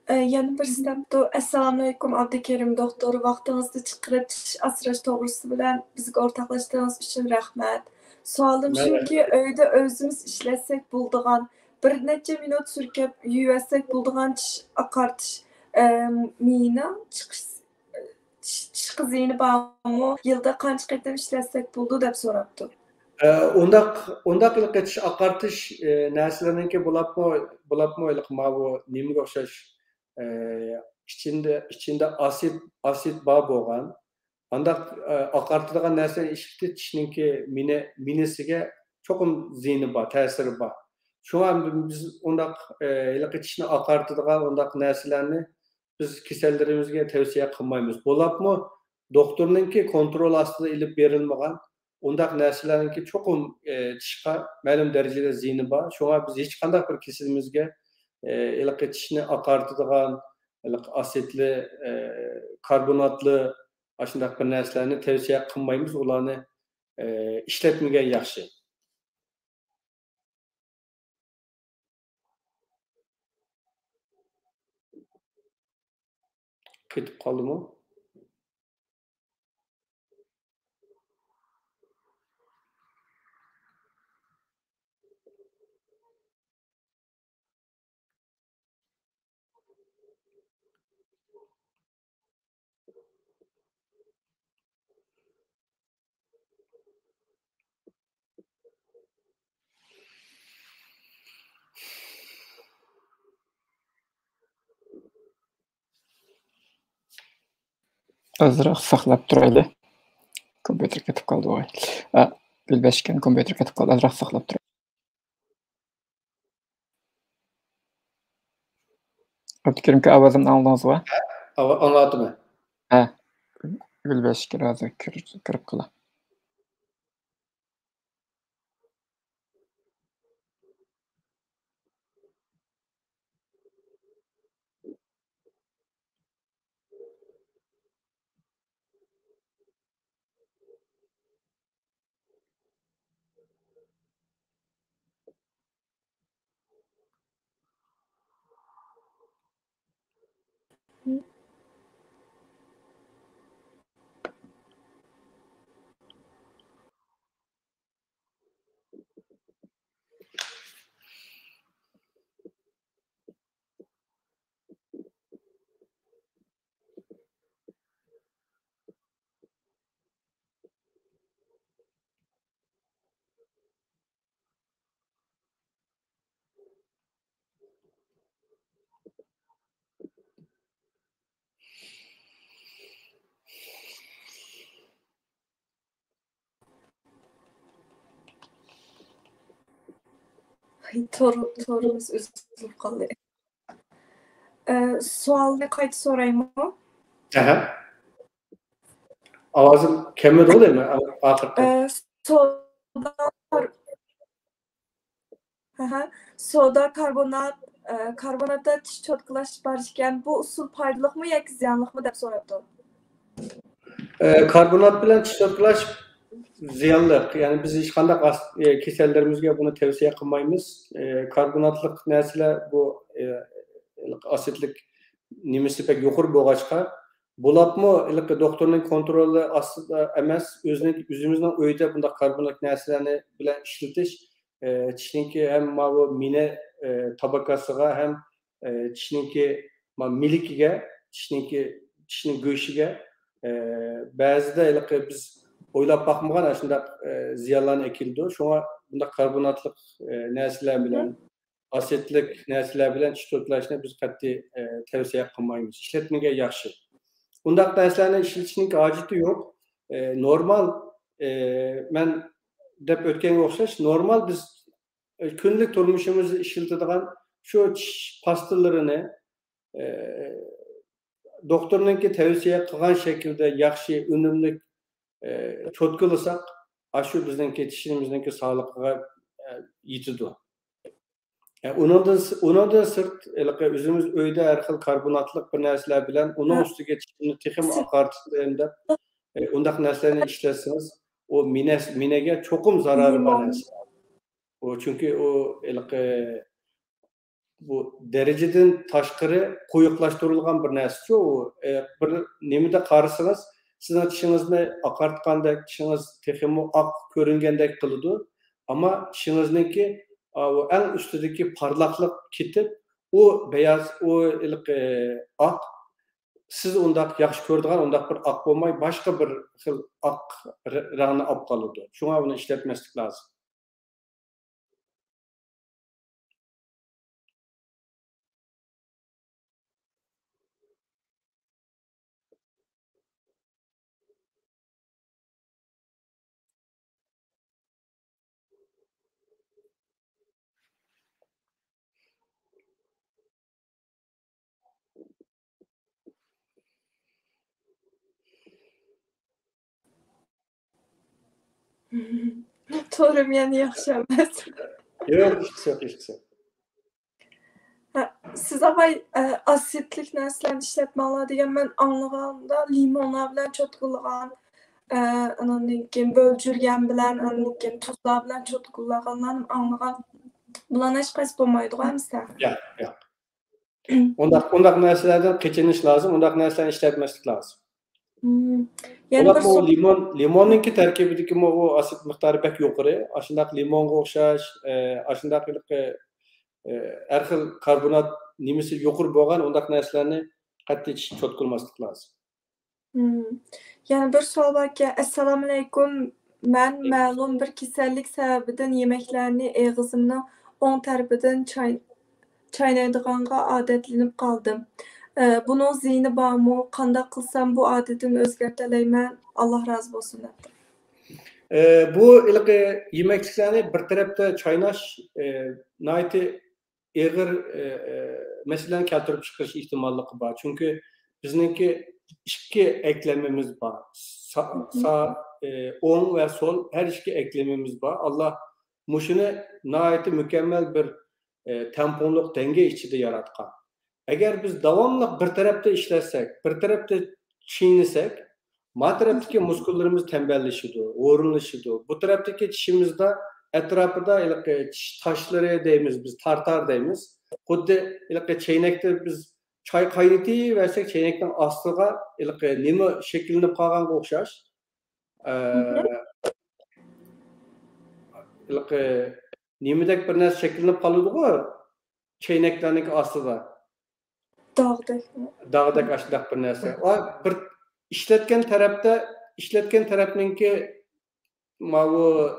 Yana bir stepda Assalamu alaykum Abdukerim doktor. Vaqtingizni chiqarib tish asrash to'g'risi bilan bizga o'rtoqlashdingiz uchun rahmat. Savolim shuki, uyda o'zimiz ishlasak bo'ladigan, bir necha minut surkab yuvasak bo'ladigan tish oqartish miyni tish qizini bormi? Yilda qancha qatam ishlasak bo'ldi deb so'rabdi. Ondaq tish oqartish narsalarniki bo'lapmi bu nimaga o'xshash içinde asit bor bo'lgan. Andaq oqartiradigan narsani ishitdi tishninki minisiga cho'qim ziyni bor, ta'siri bor. Shunga biz ondaq tishni oqartiradigan ondaq narsalarni biz kasallarimizga tavsiya qilmaymiz. Bo'lapmi doktorninki kontrol ostida ilib berilmagan ondaq narsalarninki cho'qim tishga ma'lum darajada ziyni bor. Shunga biz hech qanday bir kasalimizga tishni oqartiradigan asitli, karbonatlı aşındaq bir narsalarni tavsiya qilmaymiz. Ularni ishlatmagan yaxshi. Ketib qoldimi? Azroq saqlab turayli. Kompyuter ketib qoldi voy. Bilbashgan kompyuter ketib qoldi. Azroq saqlab turay. Abdukerimka ovozimni aldingizmi? Anladımı? Ha. Bilbashgan hozir kirib qola. Torumuz üzülüp qoldi. Savolni qayta so'raymi? Aha. Ovozim kelmadi o'ylaymi? Oxirgi. Soda karbonatda tish cho'tqilash bor ekan, bu usul foydalimi yoki ziyonlimi deb so'rabdi. Karbonat bilan tish cho'tqilash ziyonli. Ya'ni biz hech qanday kasallarimizga buni tavsiya qilmaymiz. Karbonatli narsalar bu asitlik nimasi pek yuqori bo'lg'achqa bo'lapmi doktorning kontroli ostida emas, o'zimizning uyda bunday karbonat narsalarni bilan ishlatish tishninki ham bu mina tabaqasiga ham tishninki milikiga, tishning go'shiga ba'zida biz o'ylab boqmagan shunday ziyonlarni keldi. Shunga bunday karbonatli narsalar bilan asitlik narsalar bilan tish cho'tqilashni biz qat'iy tavsiya qilmaymiz. Ishlatmagan yaxshi. Bundaq narsalarni ishlatishning hojati yo'q. Normal men deb o'tganga o'xshash, normal biz kunlik turmushimizda ishlatadigan shu tish pastalarini doktorninki tavsiya qilgan shaklda yaxshi, unumli cho'tkalasak, shu bizningki tishimizningki sog'ligiga yetadi. Undan sırt o'zimiz uyda har xil karbonatlik bir narsalar bilan uning ustiga tishni texim oqartirib deb undaq narsalarni ishlasangiz, o minaga cho'qim zarari bor narsa. Çünkü o bu dereceden tashqari quyuqlashtirilgan bir narsa. O bir nimada qarasangiz, sizning tishingizni oqartganda tishingiz teximi oq ko'ringandek qiladi, ammo tishingizniki o eng ustidagi parlaqlik ketib, o beyaz, o oq siz undaq yaxshi ko'radigan undaq bir oq bo'lmay, boshqa bir xil oq rangni olib qoladi. Shunga uni ishlatmaslik lozim. To'g'ri, men yaxshi emas. Yo'q, hech yo'q. Siz avval asitlik narsalarni ishlatmoqlar degan men anglaganda limonlar bilan cho'tqilagan, andan keyin bo'ljurgan bilan, andan keyin tuzlar bilan cho'tqilaganlarni anglagan. Bularning hech qaysi bo'lmaydi-ku hamsa. Yo'q. Undaq narsalardan qechinish lozim, undaq narsalarni ishlatmaslik lozim. Yani bu limonninki tarkibidagi o asit miqdori pek yuqori. Ashundaq limonga o'xshash, ashundaq har xil karbonat nimasi yuqori bo'lgan undaq narsalarni qat'iy cho'tqilmaslik lozim. Yani bir savol borki, assalomu alaykum. Men ma'lum bir kasallik sababidan yemeklarni og'zimning o'ng tarafidan chaynaydiganga odatlanib qoldim. Bunun ziyni bormi? Qanday qilsam bu odatimni o'zgartiralayman? Alloh rozi bo'lsin debdi. Bu yemekliklarni bir tarafda chaynash nihoyatda og'ir masalalarni keltirib chiqarish ehtimolligi bor. Chunki bizningki ikki eklemimiz bor. Sağ, o'ng va sol her ikki eklemimiz bor. Alloh mushuni nihoyatda mukammal bir temponliq denge ichida yaratgan. Eğer biz davamlı bir tarafta işlersek, bir tarafta çiğnesek, ma taraftaki muskullarımız tembelleşiyor, o'rinlashadi. Bu taraftaki tishimizde etrafında tish taşları deymiz, biz tartar deymiz. Xuddi çeynekte biz çay qaynataversek, çeynekten astiga nima shakillanib qolganga o'xshash. Nimadak bir narsa shakillanib qoladi-ku, çeyneklarning ostida. Dağdak aşılaq bir narsa. O bir işletken tarafninki mavu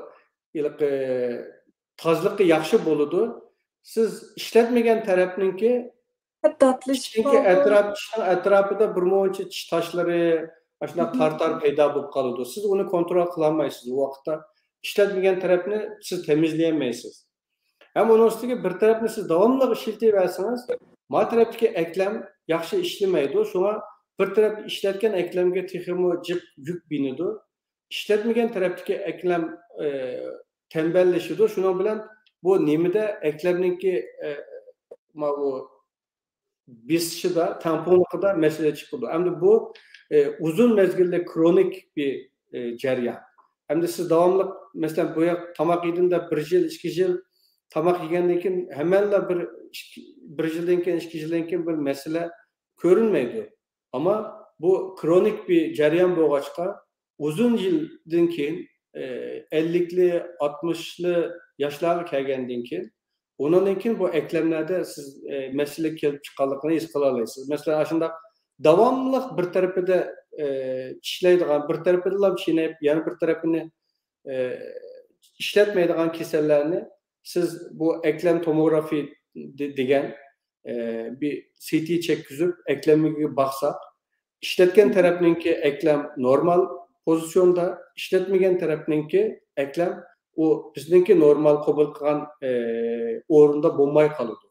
tozaligi yaxshi bo'ladi. Siz ishlatmagan tarafninki etrafida bir muncha tish tashlari, ashuna tartar paydo bo'lib qoladi. Siz uni kontrol qila olmaysiz. Bu vaqtda ishlatmagan tarafni siz temizleyemeysiz. Hem onun üstüne bir tarafını siz davamlı işletiyorsanız, ma taraftaki eklem yaxshi işlemaydi. Şuna bir taraf işletken eklemge texmi jiq yük binidi. İşletmegen taraftaki eklem tembelleşidi. Şuna bilen bu nimide eklemninki bu bisişida, tamponluqda mesele çıkıdı. Hem de bu uzun mezgilde kronik bir ceryan. Hem de siz davamlı mesela bu tamak yedinde 1 yıl, 2 yıl tamak yegenden keyin hemenla bir yıldan keyin, 2 yıldan keyin bir mesele görünmeydi. Ama bu kronik bir ceryan bo'lg'achqa uzun yıldan keyin 50'li, 60'lı yaşlarga kelgandan keyin ondan keyin bu eklemlerde siz mesele kelib chiqqanligini his qila olasiz. Mesela shunda davomli bir tarafida ishlaydigan, bir tarafida chinayib, yana bir tarafini ishlatmaydigan kasallarni siz bu eklem tomografi degan bir CT çekizip eklemiga baksak, işletken tarafninki eklem normal pozisyonda, işletmegen tarafninki eklem o bizdeki normal qabul qilgan o'rinda bo'lmay qoladi.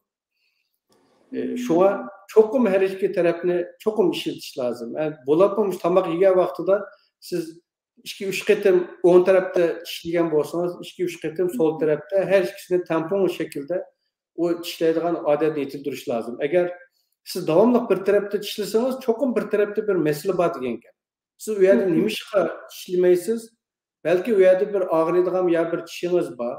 Şuna çokum her iki tarafını çokum işletiş lazım. Yani bulapmış tamak yegan vaqtida siz 2-3 qitim o'ng tarafda tishlaygan bo'lsangiz, 2-3 qitim sol tarafda her ikisini tampon şekilde o tishlaydigan odatni yetildirish lozim. Agar siz davomli bir tarafda tishlasangiz, cho'qim bir tarafda bir masala bor degan gap. Siz u yerda nimishqa tishlamaysiz? Balki u yerda bir og'riydigan ya bir tishingiz bor,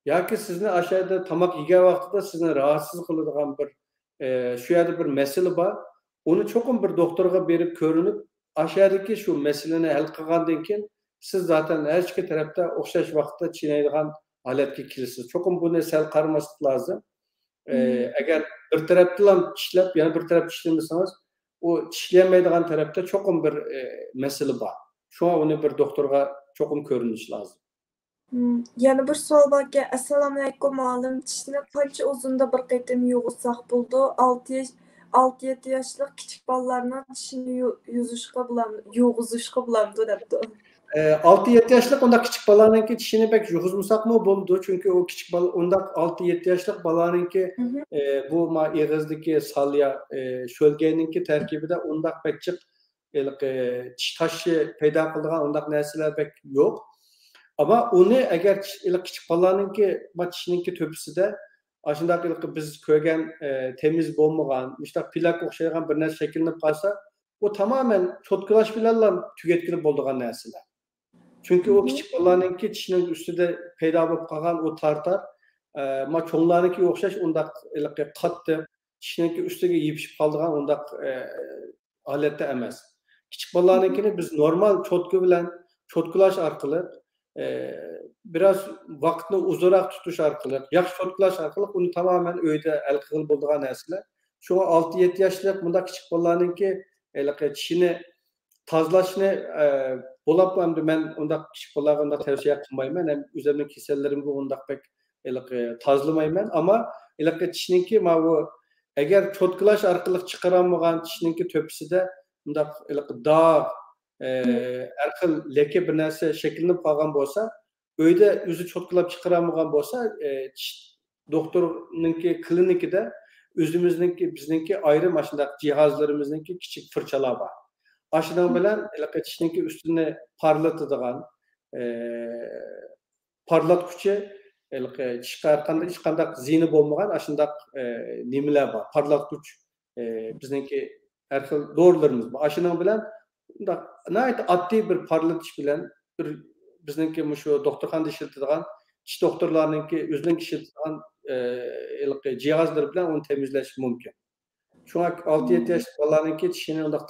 yoki sizni aşağıda tomoq yegan vaqtida sizni rahatsız qiladigan bir shu yerda bir masala bor. Onu cho'qim bir doktorga berib ko'rinib, aşağıdaki şu meseleni hal qilgandan keyin siz zaten her iki tarafta o'xshash vaqtda chinaydigan holatga kelasiz. Cho'qim buni sal qaramaslik lozim. Agar bir tarafdan tishlab, yana bir taraf tishlamasangiz, o tishlayolmaydigan tarafda cho'qim bir masala bor. Shunga uni bir doktorga cho'qim ko'rinish lozim. Yana bir savol borki, assalomu alaykum muallim, tishni qancha uzunda bir qitim yuvsak bo'ldi? 6-7 yoshli kichik bolalarning tishini yuvg'izishga bo'lamdi debdi. 6-7 yoshlik unda kichik bolalarninki tishini pek yuvg'izmasakmi bo'ldi, chunki o kichik bola unda 6-7 yoshlik bolalarninki bu ig'izdagi salya sho'lgayninki tarkibida unda pek chiq tish tashi paydo qiladigan undaq narsalar pek yo'q. Ama onu eğer kichik bolalarninki tishininki to'pisida aşındaq biz ko'rgan temiz bo'lmagan, müştaq pilak o'xshagan bir narsa shakllanib qolsa, o tamamen cho'tkalash bilan tugatgili bo'ladigan narsalar. Çünkü o kichik bolalarninki tishining ustida paydo bo'lib qolgan o tartar, cho'nglarniki o'xshash undaq qattiq tishininki ustiga yepishib qoladigan undaq holatda emas. Kichik bolalarninkini biz normal cho'tka bilan cho'tkalash orqali biraz vaqtni uzunroq tutish orqali, yaxshi cho'tkalash orqali uni tamamen uyda hal qilib bo'ladigan narsalar. Shunga 6-7 yoshlik bunda kichik bolalarninki tishini tozalashni bo'lib hamda men undaq kichik bolalarga undaq tavsiya qilmayman. Ham o'zimning kasallarimga undaq pek tozalamayman, ammo tishininki bu agar cho'tkalash orqali chiqarilmagan tishininki to'pisida undaq dog' her xil leke bir narsa shakllanib qolgan bo'lsa, uyda o'zi cho'tkalab chiqarolmagan bo'lsa, doktorninki klinikida bizningki ayrim shunday jihozlarimizningki kichik fırçalar bor. Ashuning bilan tishningki ustini parlatadigan parlatquchi tishga hech qanday ziyni bo'lmagan shunday nimalar bor. Parlatquch bizningki har xil dorilarimiz bor. Ashuning bilan nəhayət addi bir parlatish bilan bir bizningki shu doktorxonada ishlatadigan tish doktorlarninki o'zining ishlatadigan jihozlar bilan uni temizlash mumkin. Shunga 6-7 yosh bolalarninki tishini undaq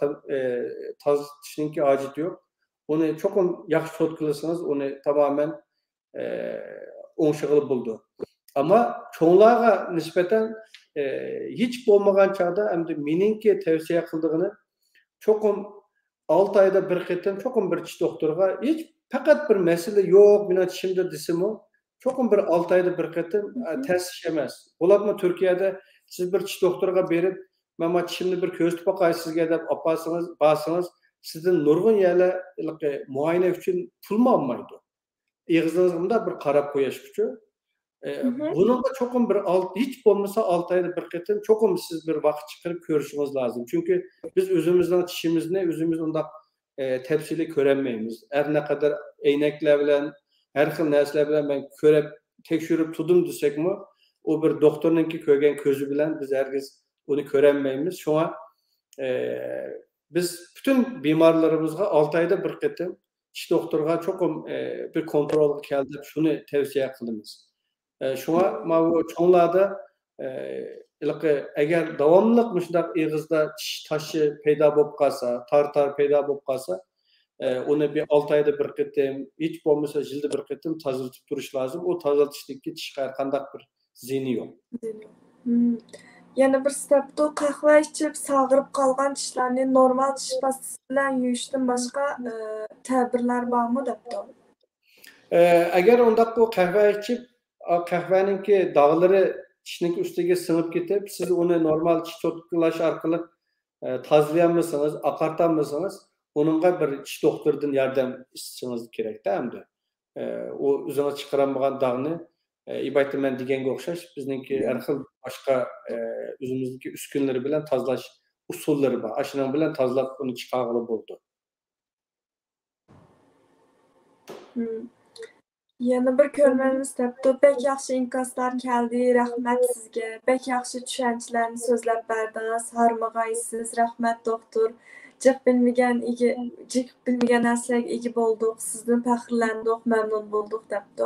tozalashninki hojati yo'q. Uni cho'qim yaxshi cho'tkalasangiz, uni tamamen o'ngshig'ilib bo'ldi. Ammo cho'nglarga nisbatan hech bo'lmagan chog'da hamda meningki tavsiya qildig'ini cho'qim 6 ayda bir qitim cho'qim bir tish doktorga hiç fakat bir mesele yok, men tishimda desimi cho'qim bir 6 ayda bir qitim test emas. Bo'ladi Turkiyada siz bir tish doktorga berib, men tishimni bir ko'zitib boqay sizga deb olsangiz, sizdan nurg'un yerlar muayene uchun pul olmaydi. Ig'izingizga bir qarab qo'yish uchun. Bununla cho'qim bir hiç bo'lmasa 6 ayda bir qitim cho'qim siz bir vaqt chiqarib ko'rishingiz lozim. Chunki biz o'zimizning tishimizni o'zimiz undaq tafsili ko'rolmaymiz. Her ne kadar eynekler bilan, her xil narsalar bilan men ko'rib, tekshirib tudim desakmi, o bir doktorninki ko'rgan ko'zi bilan biz hergiz uni ko'rolmaymiz. Shunga biz bütün bemorlarimizga 6 ayda bir qitim tish doktorga cho'qim bir kontrolga kelib shuni tavsiya qilamiz. Shunga bu cho'nglarda agar davomli shunday ig'izda tish tashi paydo bo'lib qolsa, tartar paydo bo'lib qolsa, uni bir 6 ayda bir qitim, hech bo'lmasa yilda bir qitim tozalatib turish lozim. O tozalatishlikka tishga qanday bir ziyni yo'q. Yana bir stepda qahva ichib sog'irib qolgan tishlarni normal tish pastasi bilan yuvishdan boshqa ta'birlar bormi debdi. Agar undaq bu qahva ichib, qahvaninki dog'lari tishning ustiga singib ketib, siz uni normal tish cho'tkalash orqali tozalayolmasangiz, oqartolmasangiz, uningga bir tish doktoridan yordam istishingiz kerak-da endi. O o'zini chiqarolmagan dog'ni ibaytaman deganga o'xshash bizningki har xil boshqa o'zimizniki uskunlari bilan tozalash usullari bor. Shuning bilan tozalab uni chiqarg'ili bo'ldi. Yana bir görmemiz depdi. Bek yaxşı inkaslar geldi. Rahmet sizge. Bek yaxşı düşençlerini sözlep berdiniz. Harmagaysiz. Rahmet doktor. Cık bilmegen näsleg igi bolduq. Sizden faxrlandık, memnun bolduq depdi.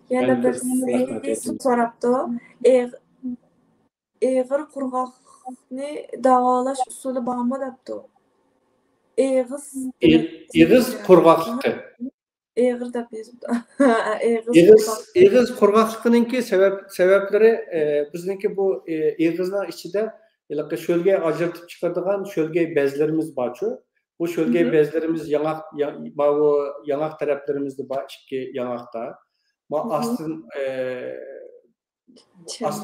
Yana Ben bir rahmet ettim. sorapdı. Eğir qurğaqni davalaş usulü barmı depdi. Iğız qurğaqlıqı. Eğir dep yazıpdı. Eğir Iğız qurğaqlığınınki sebepleri bizniki bu Iğızның içinde şölge ajırtıp çıkardıgan şölge bezlerimiz var. Bu şölge bezlerimiz yanak taraflarımızda var, iki yanakta.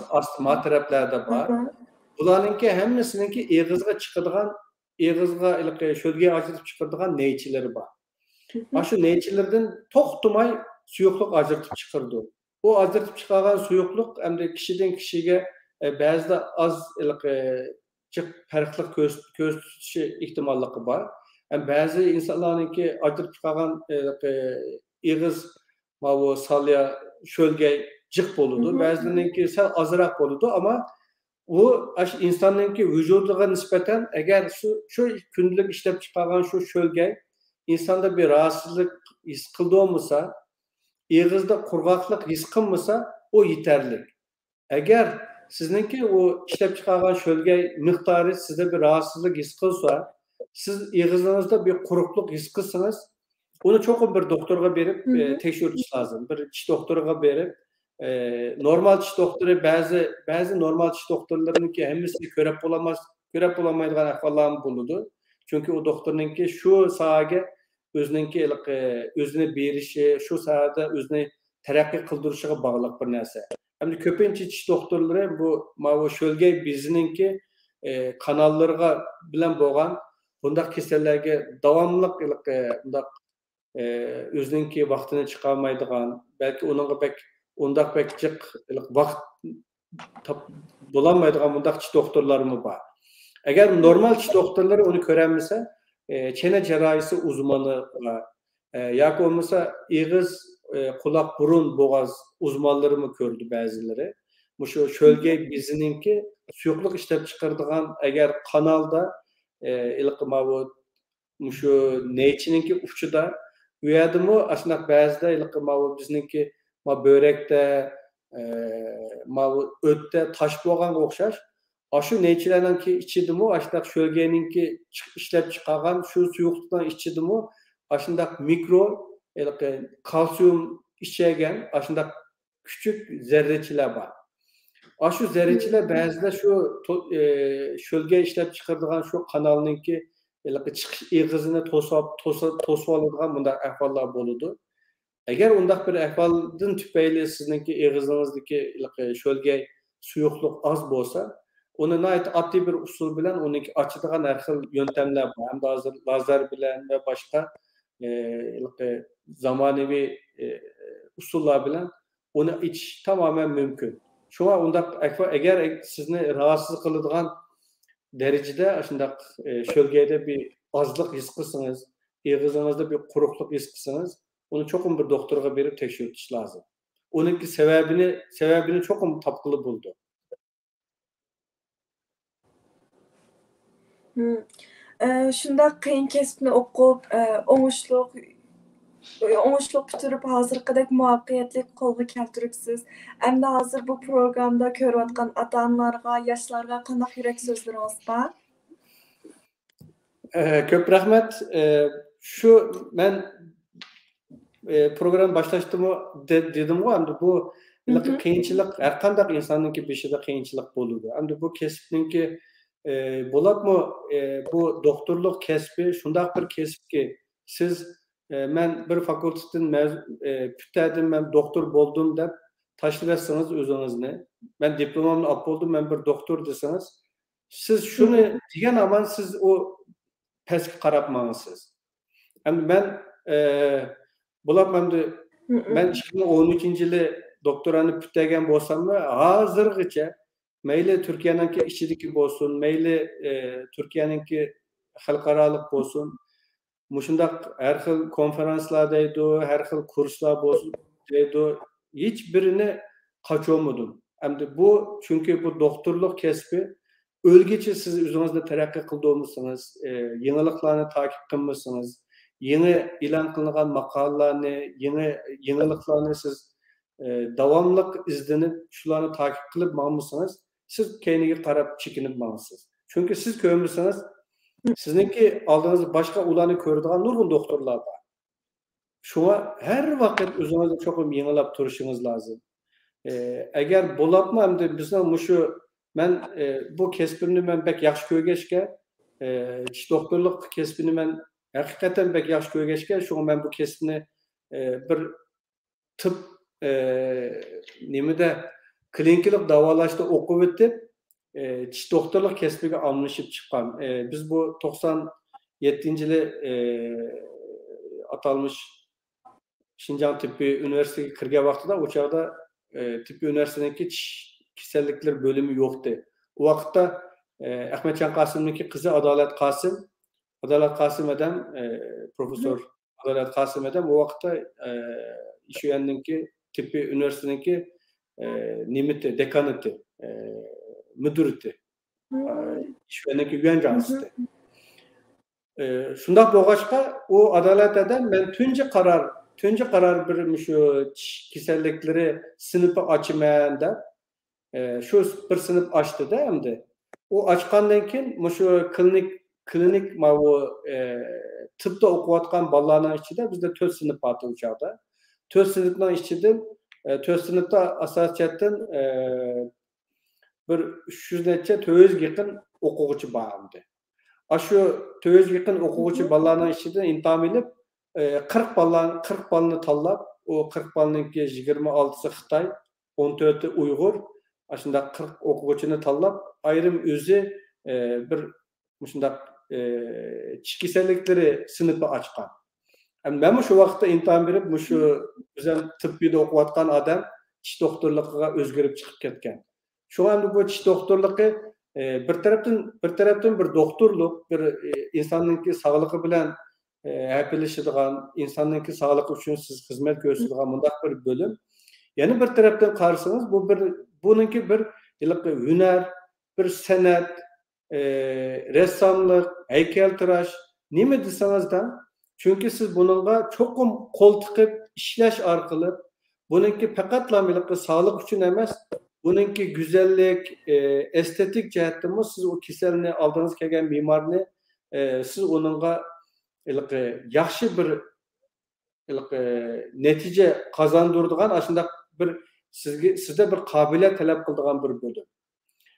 Astıma taraflarda var. Bularınki hemmesininki Iğızga çıkardıgan, Iğızga şölge ajırtıp çıkardıgan neyçileri var. Şu neyçilerden toxtumay suyuqluq ajırtıp çıkardı. O ajırtıp çıkargan suyuqluq hem de kişiden kişiye bazıda az farklı gösterişi ihtimallığı var. Hem bazı insanlarınki ajırtıp çıkargan Iğız mavu salya şölge cık boludu. Bazılarınki sal azırak boludu ama bu insanınki vücuduga nispeten eğer şu günlük işlep çıkargan şu şölge insanda bir rahatsızlık his kıldı olmasa, Iğızda qurğaqlık his kılmasa o yeterli. Eğer sizinki o işlep çıkargan şölge miktarı size bir rahatsızlık his kılsa, siz Iğızınızda bir kurukluk his kılsınız, onu çok bir doktora verip tekşürüş lazım. Bir çiş doktora verip normal çiş doktoru bazı normal çiş doktorlarınınki hemmesi körep olamaydigan ahvallarını buludu. Çünkü o doktorunki şu sahaga özüne berişi, şu sahada özüne terakki kıldırışıga bağlıq bir narsa. Hem de köpünçe çiş doktorları bu şölge bizininki kanallarga bilen boğan bundaq kesellerge davamlıq bundaq özüninki vaxtını çıkarmaydigan, belki onunla ondaq bek cık vaqt bulamaydigan bundaq çiş doktorlarımı var. Eğer normal çiş doktorları onu köremese, çene cerrahisi uzmanı var. Yak olmasa Iğız, kulak, burun, boğaz uzmanlarımı gördü bazıları. Şu şölge bizininki suyuqluq işlep çıkardıgan eğer kanalda şu neyçininki uçuda uyadımı aslında bazıda bizininki börekte ötte taş boğan okşaş. Aşı neyçilerinki içidimi aslında şölgeninki işlep çıkargan şu suyuqluqdan içidimi aslında mikro kalsiyum içegen aslında küçük zerreçiler var. Şu zerreçiler bazıda şu şölge işlep çıkardıgan şu kanalınki çıkış Iğızını tosup alırgan bunda ahvallar boludu. Eğer ondaq bir ahvaldan tüpeyle sizinki Iğızınızdaki şölge suyuqluq az bolsa, ona ait adli bir usul bilen onunki açıdıgan her xil yöntemler var. Hem de lazer bilen ve başka zamanevi usullar bilen onu iç tamamen mümkün. Şu an ondaq eğer sizni rahatsız kılıdığan derecede aslında şölgede bir azlık his kılsınız, Iğızınızda bir kurukluk his kılsınız, onu çokum bir doktora verip tekşürtüş lazım. Onunki sebebini çokum tapkılı buldu. Şunda kıyın kesipni okup, oňuşluk bitirip hazırkıdak muvaffakiyetli kolga keltiripsiz. Emde hazır bu programda körüvatkan ata-analarga, yaşlarga qandaq yürek sözleriniz bar? Köp rahmet. Şu ben program başlaştığımı dedim o anda bu kıyınçılık her qandaq insanınki beşide kıyınçılık boludu. Anda bu kesipninki bolap mı bu doktorluk kesbi şundaq bir kesip ki siz men bir fakültetin pütədim men doktor boldum dep taşlıversanız özünüzni. Ben diplomamla ap boldum men bir doktor deseniz siz şunu diyen aman siz o pes qarapmaňysiz. Hem ben bolap men 2013-yili doktorany pütegen bolsam da hazırgıça meyle Türkiye'ninki içideki bolsun, meyle Türkiye'ninki halkaralık bolsun. muşundaq her xil konferanslar deydi, her xil kurslar deydi. Hiçbirini kaçırmadım. Hem de bu çünkü bu doktorluk kesbi ölgeçe siz özünüzde terakki kıldığımızsınız, yeniliklerini takip kılmışsınız, yeni ilan kılınan makalalarını, yeniliklerini siz davamlılık izlenip şularını takip kılıp mağmısınız, siz kendinize karab çekinip mağmısınız. Çünkü siz köymüşsünüz, sizinki aldığınız başka ulanı körüdüğün nurgun doktorlar var. Şuna her vakit özünüzde çok yenilap duruşunuz lazım. Eğer bulapma hem de bizden ben bu kesbimni ben pek yaxşı kögeçke, tiş doktorluk kesbini ben hakikaten pek yaxşı kögeçke, şuna ben bu kesbini bir tıp nimede kliniklik davalaşta okup etip tiş doktorluk kesbiga almışıp çıkan. Biz bu 97. Atalmış Şinjan Tıbbi Üniversitesi'ne kirgen vaxtıda o çağda Tıbbi Üniversitesi'ndeki kisellikler bölümü yoktu. O vakitte Ahmetcan Kasım'ınki kızı Adalet Kasım edem, Profesör Adalet Kasım edem o vakitte İşüyen'deki Tıbbi Üniversitesi'ndeki nimeti, dekanıtı, müdürütü. İşüyen'deki üyen canlısı. Şundak boğaçka o adalet eden ben tünce karar bir şu kisellikleri sınıfı açmayanda şu bir sınıf açtı da hem de o açkandan keyin şu klinik mavu tıpta okuvatkan ballarının içinde bizde 4 sınıf atı uçağda. 4 sınıfdan içinde 4 sınıfta asasiyetten bir 300 neçe 400 yakın okuğucu bağımdı. Aşı 400 yakın okuğucu ballarının içinde intam edip 40 balını tallap, o 40 balınınki 26'sı Xitay, 14'ü Uygur, aşında 40 okuğucunu tallap, ayrım özü bir kisellikleri sınıfı açkan. Yani ben şu vakitte imtihan verip, şu güzel tıbbide okuvatkan adam tiş doktorluğa özgürüp çıkıp ketken. Şu anda bu tiş doktorluğu bir taraftan bir doktorluk, bir insanınki sağlığı bilen hepleşidigan, insanınki sağlığı için siz hizmet gösteridigan bundak bir bölüm. Yani bir taraftan karşısınız bununki bir hüner, bir sanat, ressamlık, heykeltıraş, nime deseniz de çünkü siz bununla çok kol tıkıp işleş arkalı bununki faqatla sağlık için emas, bununki güzellik, estetik cihetimiz siz o kiselini aldığınız kelgen mimarını siz onunla yaxşı bir netice kazandırdıgan aslında bir sizde bir kabiliyet talep kıldığan bir bölüm.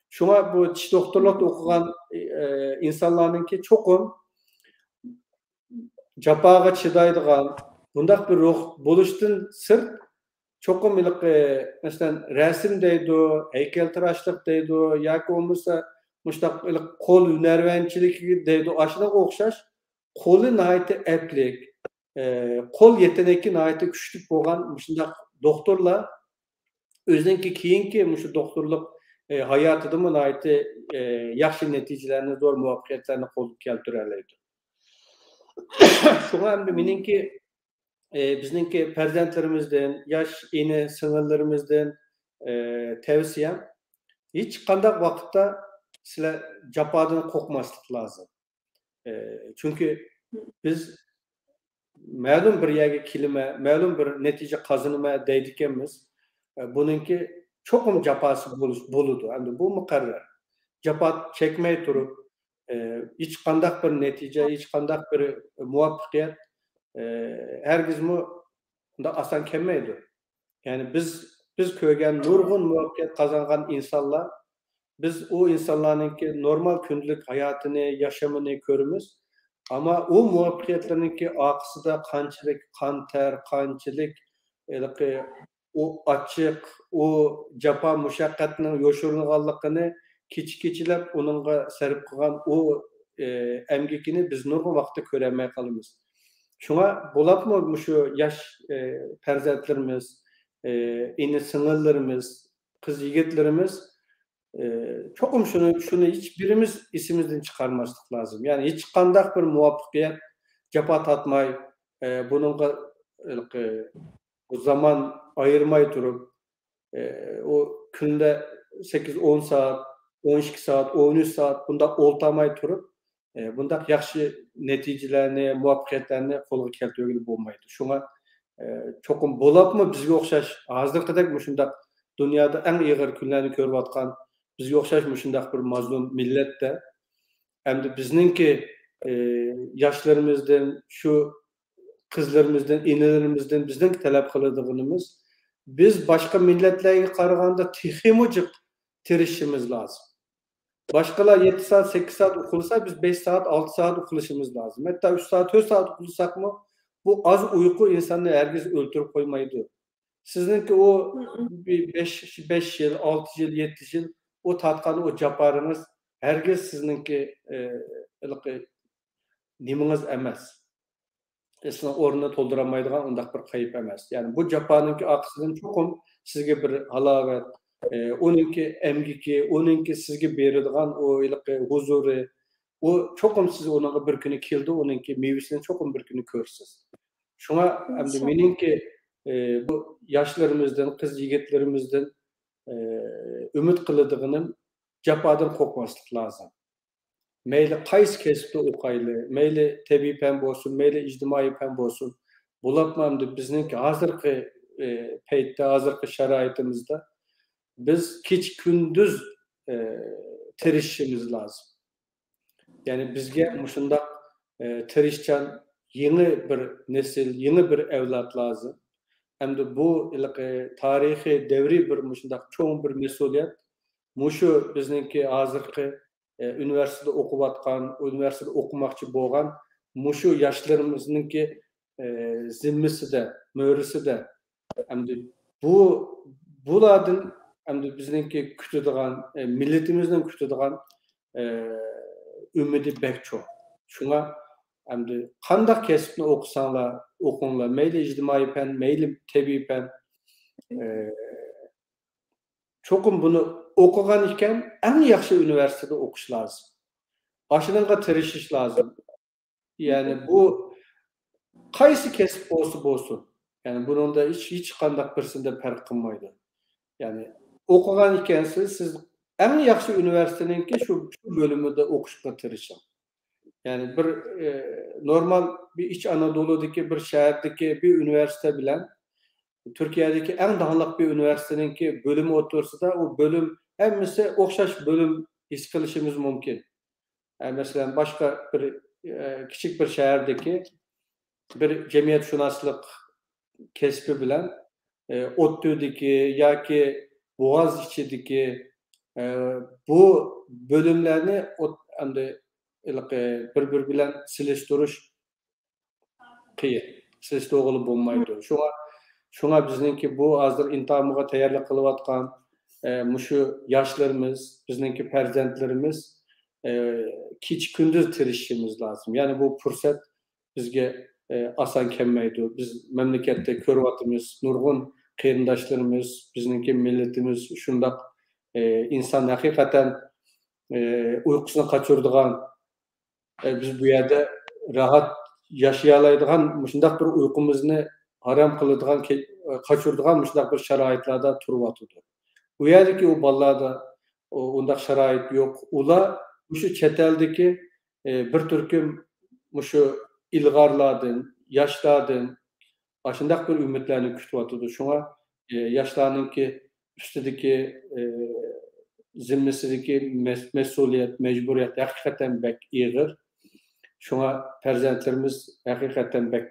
Şuna bu tiş doktorlukta okugan insanlarınki çokum japaga çidaydıgan bundak bir ruh buluştun sırt çokum mesela resim deydi, heykeltıraşlık deydi, yoki olmasa muştaq kol hünervençilik deydi, aşına okşaş kolu nahayeti eplik, kol yeteneki nahayeti güçlük boğan muştaq doktorla özünki kiyinki muşu doktorluk hayatıda mı nahayeti yaxşı neticelerini, zor muvaffakiyetlerini kolup keltirerleydi. Şuna hem de meninki bizninki perzentlerimizden, yaş iğne sınırlarımızdan tavsiyem hiç kandak vakitte sizler japadan kokmaslık lazım. Çünkü biz ma'lum bir yerga kelime, ma'lum bir netice kazanıma deydikenmiz. Bununki çokum japası buludu. Yani bu mukarrar. Japa çekmey turup hiç kandak bir netice, hiç kandak bir muvaffakiyet hergiz mu da asan kelmeydi. Yani biz köygen nurgun muvaffakiyet kazangan insanlar biz o insanlarınki normal günlük hayatını, yaşamını görürüz. Ama o muvaffakiyetlerninki akısı da kançılık, kan ter, kançılık, o açık, o japa muşakkatının yoşurulganlıkını kiçilep onunla serip kılgan o emgekini biz nurgun vakti köremeye kalımız. Şuna bulap mı şu yaş perzentlerimiz, ini sınırlarımız, kız yigitlerimiz çokum şunu hiçbirimiz isimizden çıkarmazlık lazım. Yani hiç kandak bir muvaffakiyet japa tatmay, bununla bu zaman ayırmay durup, o günde 8-10 saat, 12 saat, 13 saat bunda oltamay turup, bunda yaxşı neticelerni, muvaffaqiyetlerini qo'lga keltirib bo'lmaydi. Şuna çokum bolapmı bizge o'xshash hozirgidek mushundaq dunyoda eng ig'ir kunlarni ko'rayotgan bizge o'xshash mushundaq bir mazlum millatda endi bizningki yoshlarımızdan, şu qizlarimizdan, inalarimizdan bizning talab qiladiganimiz biz boshqa millatlarga qaraganda texmi jiq tirishimiz lozim. Başkalar 7 saat, 8 saat okulsa biz 5 saat, 6 saat okuluşumuz lazım. Hatta 3 saat, 4 saat okulsak mı bu az uyku insanı herkes öldürüp koymaydı. Sizinki o 5 yıl, 6 yıl, 7 yıl o tatkanı, o caparınız herkes sizinki niminiz emez. Aslında oruna tolduramaydıgan ondaq bir kayıp emez. Yani bu capanınki aksının çokum sizge bir halavet, onunki emgiki, onunki sizge beradigan o huzuru, o çokum siz onunla bir günü kildi, onunki meyvesini çokum bir günü körsiz. Şuna endi meninki bu yaşlarımızdan, kız yigitlerimizden ümit kılıdığının capadan korkmaslık lazım. Meyli qaysi kesipte okaylı, meyli tabiiy fen bolsun, meyli ictimai fen bolsun. Bulatmamdı bizninki hazırkı peytde, hazırkı şaraitimizde biz kiç gündüz tirişimiz lazım. Yani bizge muşundaq tirişcan yeni bir nesil, yeni bir evlat lazım. Hem de bu tarihi devri bir muşundaq çoğun bir mesuliyet. Muşu bizninki hazırkı üniversitede okuvatkan, üniversitede okumakçı boğan, muşu yaşlarımızınki zimmisi de, möhrisi de. Hem de buladın hem de bizninki kütüdüğün, milletimizden kütüdüğün ümidi bek çok. Şuna hem de kandak kesipini okusanlar, okunlar, meyli ictimai fen, meyli tabiiy fen, çokum bunu okugan iken en yaxşı üniversitede okuş lazım. Başınınga tirişiş lazım. Yani bu qaysı kesip bolsun. Yani bunun da hiç kandak birisinde fark kılmaydı. Yani okugan iken siz en yaxşı üniversiteninki şu bölümünde okuşga tirişin. Yani bir normal bir İç Anadolu'daki bir şehirdeki bir üniversite bilen Türkiye'deki en dağınık bir üniversiteninki bölümü otursa da o bölüm hemmisi okşaş bölüm his kılışımız mümkün. Yani mesela başka bir küçük bir şehirdeki bir cemiyetşünaslık kesbi bilen ODTÜ'deki ya ki Boğaziçi'deki bu bölümlerini bir bilen siliştiriş kıyı. Siliştiriş bulmaydı. Şuna bizninki bu azdır intihamıga tayyorlik kılıvatkan muşu yaşlarımız, bizninki perzentlerimiz kiç gündüz tirişimiz lazım. Yani bu fırsat bizge asan kelmeydi. Biz memlekette körvatımız, nurgun kıyındaşlarımız, bizninki milletimiz şundak insan hakikaten uykusunu kaçırdığan biz bu yerde rahat yaşayalaydıgan şundak bir uykumuzunu haram kılıdığan, kaçırdığan müşdak bir şaraitlerde turvatıdı. Bu yerdeki o ballarda ondaq şarait yok. Ula müşü çeteldeki bir türküm müşü ilgarladın, yaşladın, başındaq bir ümitlerini kütüvatıdı. Şuna yaşlarınınki üstüdeki zimmesideki mesuliyet, mecburiyet hakikaten bek iğir. Şuna perzentlerimiz hakikaten bek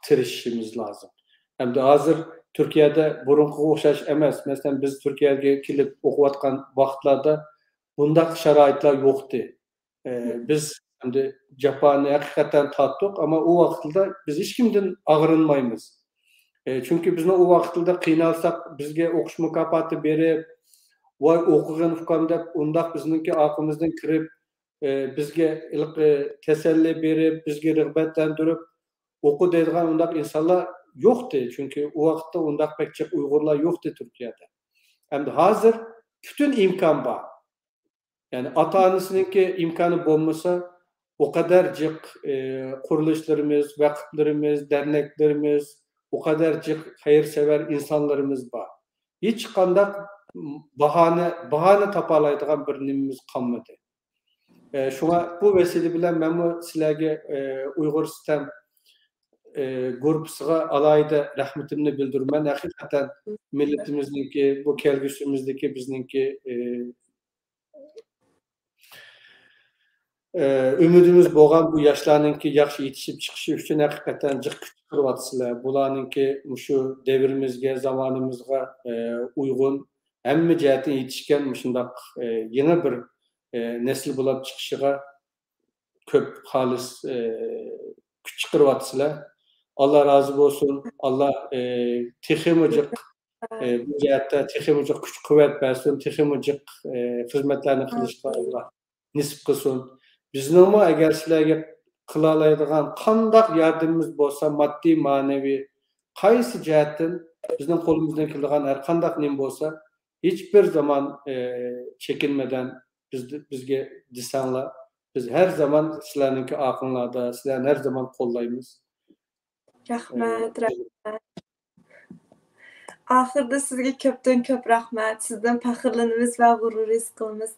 tirişimiz lazım. Hem de hazır Türkiye'de burunku okşaş emez. Mesela biz Türkiye'ye kilip okuvatkan vaxtlarda bundaq şaraitler yoktu. Biz hem de Japan'ı hakikaten tattık ama o vaxtında biz hiç kimden ağırınmayız. Çünkü biz o vaxtında kıynalsak bizge okuş mükafatı berip vay okugan ukam dep ondaq bizninki aklımızdan kirip bizge teselli berip bizge rıgbetlendirip oku deydigan ondaq insanlar yoktu. Çünkü o vaxtda ondaq pek çok Uygurlar yoktu Türkiye'de. Hem de hazır bütün imkan var. Yani ata-anasınınki imkanı bulmasa o kadarcık kuruluşlarımız, vakıflarımız, derneklerimiz, o kadarcık hayırsever insanlarımız var. Hiç kandak bahane tapalaydıgan bir nimimiz kalmadı. Şuna bu vesile bilen ben bu sizlerge Uygur sistem grupsuga alayda rahmetimni bildirmen. Hakikaten milletimizdeki, bu kelgüsümüzdeki bizninki ümidimiz bo'lgan bu yoshlarninki yaxshi yetishib chiqishi uchun haqiqatan jiq kuch qilyapsizlar. Bularninki shu davrimizga, zamonimizga uyg'un hamma jihatdan yetishgan shundoq yana bir nesl bo'lib chiqishiga ko'p xolis kuch chiqaryapsizlar. Allah razı olsun. Allah texmi jiq bu jihatda texmi jiq kuch quvvat bersin, texmi jiq xizmatlarni qilishga Allah nisib qilsin. Bizning agar sizlarga qila oladigan qanday yordamimiz bo'lsa, moddiy, ma'naviy, qaysi jihatdan bizning qo'limizdan keladigan har qanday nim bo'lsa, hech bir zaman chekinmadan bizga desanglar, biz her zaman sizlarninki aqllarda, sizlarni her zaman qo'llaymiz. Rahmat, rahmat. Ahırda sizge köpten köp rahmat. Sizden faxırlanımız ve gurur his qilamiz.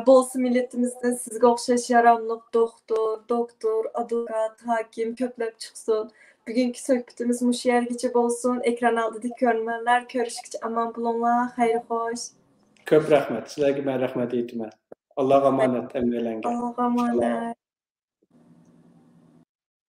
Bolsa milletimizden sizge o'xshash yaramlıq doktor, advokat, hakim köplep çıksın. Bugünkü söhbetimiz muş yergiçe bolsun. Ekran aldık görmenler. Görüşkice aman bulunlar. Hayır hoş. Köp rahmet. Sizlerge ben rahmet eytimen. Allah'a emanet emrelengen. Allah'a emanet.